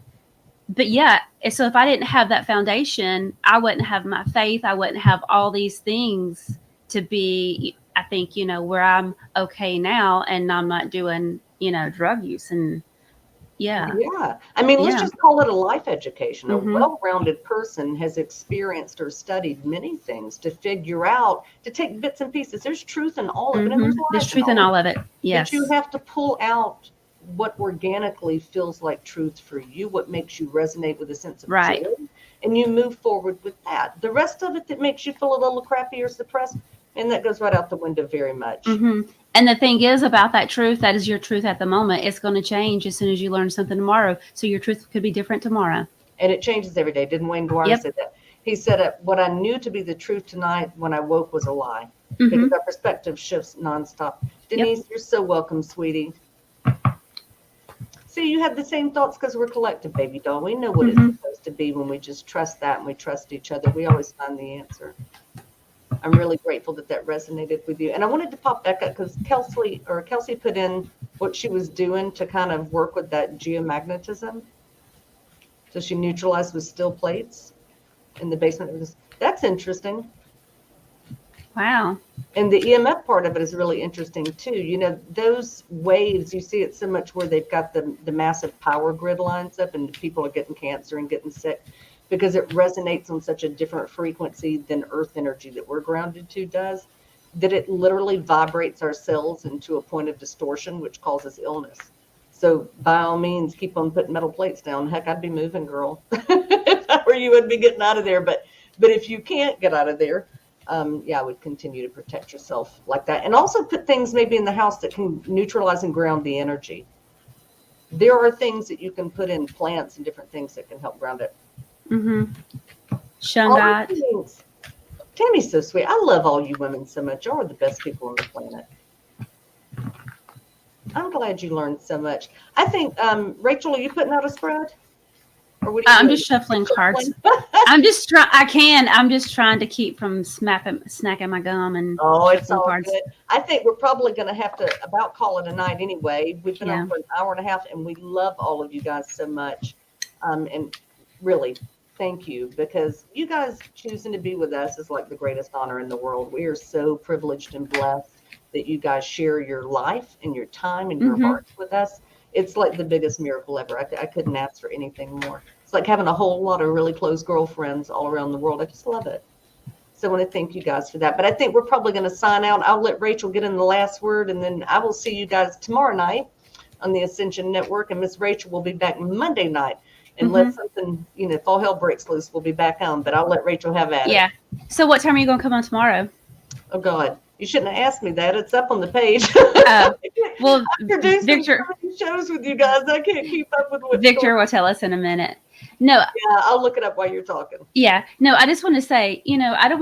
but yeah, so if I didn't have that foundation, I wouldn't have my faith. I wouldn't have all these things to be, I think, where I'm okay now and I'm not doing, drug use and Yeah. I mean, let's just call it a life education. A well-rounded person has experienced or studied many things to figure out, to take bits and pieces. There's truth in all of it. And there's truth in all of it. Yes. But you have to pull out what organically feels like truth for you, what makes you resonate with a sense of joy, and you move forward with that. The rest of it that makes you feel a little crappy or suppressed, and that goes right out the window very much. And the thing is about that truth, that is your truth at the moment. It's going to change as soon as you learn something tomorrow. So your truth could be different tomorrow. And it changes every day. Didn't Wayne Dwyer say that? He said, what I knew to be the truth tonight when I woke was a lie. Because our perspective shifts nonstop. Denise, you're so welcome, sweetie. See, you have the same thoughts because we're collective, baby doll. We know what it's supposed to be when we just trust that and we trust each other. We always find the answer. I'm really grateful that resonated with you. And I wanted to pop back up because Kelsey put in what she was doing to kind of work with that geomagnetism. So she neutralized with steel plates in the basement. That's interesting. Wow. And the EMF part of it is really interesting too. You know, those waves, you see it so much where they've got the massive power grid lines up and people are getting cancer and getting sick because it resonates on such a different frequency than earth energy that we're grounded to does, that it literally vibrates our cells into a point of distortion, which causes illness. So by all means, keep on putting metal plates down. Heck, I'd be moving, girl. If I were you, I'd be getting out of there. But if you can't get out of there, yeah, I would continue to protect yourself like that. And also put things maybe in the house that can neutralize and ground the energy. There are things that you can put in plants and different things that can help ground it. Mm-hmm. All Shungat. these things. Tammy's so sweet. I love all you women so much. Y'all are the best people on the planet. I'm glad you learned so much. I think, Rachel, are you putting out a spread? Or what are you I'm doing? just shuffling cards. I'm just trying to keep from snacking my gum and Oh, it's shuffling all cards. good. I think we're probably going to have to about call it a night anyway. We've been Yeah. on for an hour and a half, and we love all of you guys so much. And really, thank you, because you guys choosing to be with us is like the greatest honor in the world. We are so privileged and blessed that you guys share your life and your time and your Mhm. hearts with us. It's like the biggest miracle ever. I couldn't ask for anything more. It's like having a whole lot of really close girlfriends all around the world. I just love it. So I want to thank you guys for that. But I think we're probably going to sign out. I'll let Rachel get in the last word, and then I will see you guys tomorrow night on the Ascension Network. And Miss Rachel will be back Monday night. Unless something, if all hell breaks loose, we'll be back on. But I'll let Rachel have at it. Yeah. So what time are you going to come on tomorrow? Oh, God. You shouldn't have asked me that. It's up on the page. Well, I'm producing Victor, so many shows with you guys. I can't keep up with what's Victor going on. will tell us in a minute. No, Yeah, I'll look it up while you're talking. yeah. No, I just want to say, I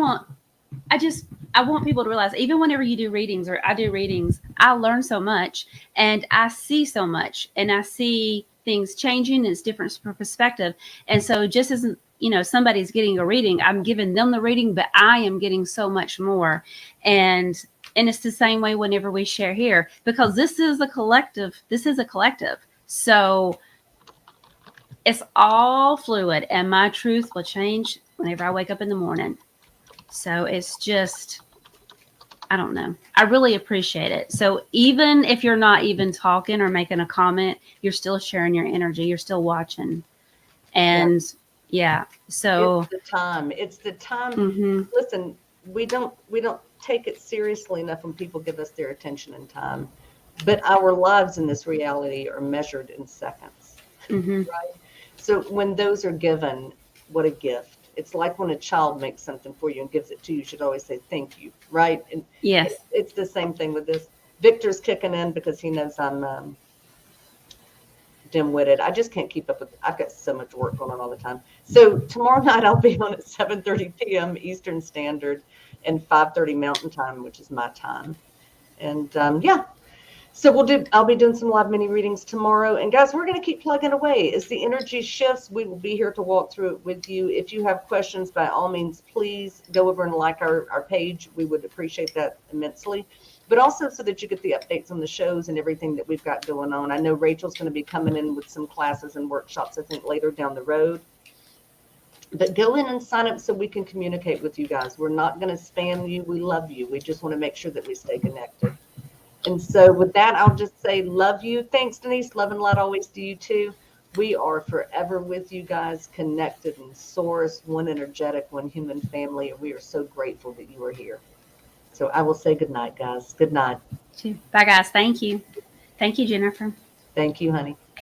want people to realize, even whenever you do readings or I do readings, I learn so much and I see so much and I see things changing and it's different perspective. And so just as, somebody's getting a reading, I'm giving them the reading, but I am getting so much more. And it's the same way whenever we share here, because this is a collective. So it's all fluid and my truth will change whenever I wake up in the morning. So it's just, I don't know. I really appreciate it. So even if you're not even talking or making a comment, you're still sharing your energy. You're still watching. And yeah. So it's the time. It's the time. Mhm. Listen, we don't take it seriously enough when people give us their attention and time. But our lives in this reality are measured in seconds. Mhm. Right? So when those are given, what a gift. It's like when a child makes something for you and gives it to you, you should always say thank you, right? And Yes. it's the same thing with this. Victor's kicking in because he knows I'm dim-witted. I just can't keep up with. I've got so much work going on all the time. So tomorrow night I'll be on at 7:30 p.m. Eastern Standard and 5:30 Mountain Time, which is my time. And yeah. So I'll be doing some live mini readings tomorrow. And guys, we're going to keep plugging away. As the energy shifts, we will be here to walk through it with you. If you have questions, by all means, please go over and like our page. We would appreciate that immensely. But also so that you get the updates on the shows and everything that we've got going on. I know Rachel's going to be coming in with some classes and workshops, I think, later down the road. But go in and sign up so we can communicate with you guys. We're not going to spam you. We love you. We just want to make sure that we stay connected. And so with that, I'll just say love you. Thanks, Denise. Love and light always to you too. We are forever with you guys, connected in source, one energetic, one human family. And we are so grateful that you are here. So I will say good night, guys. Good night. Bye, guys. Thank you. Thank you, Jennifer. Thank you, honey.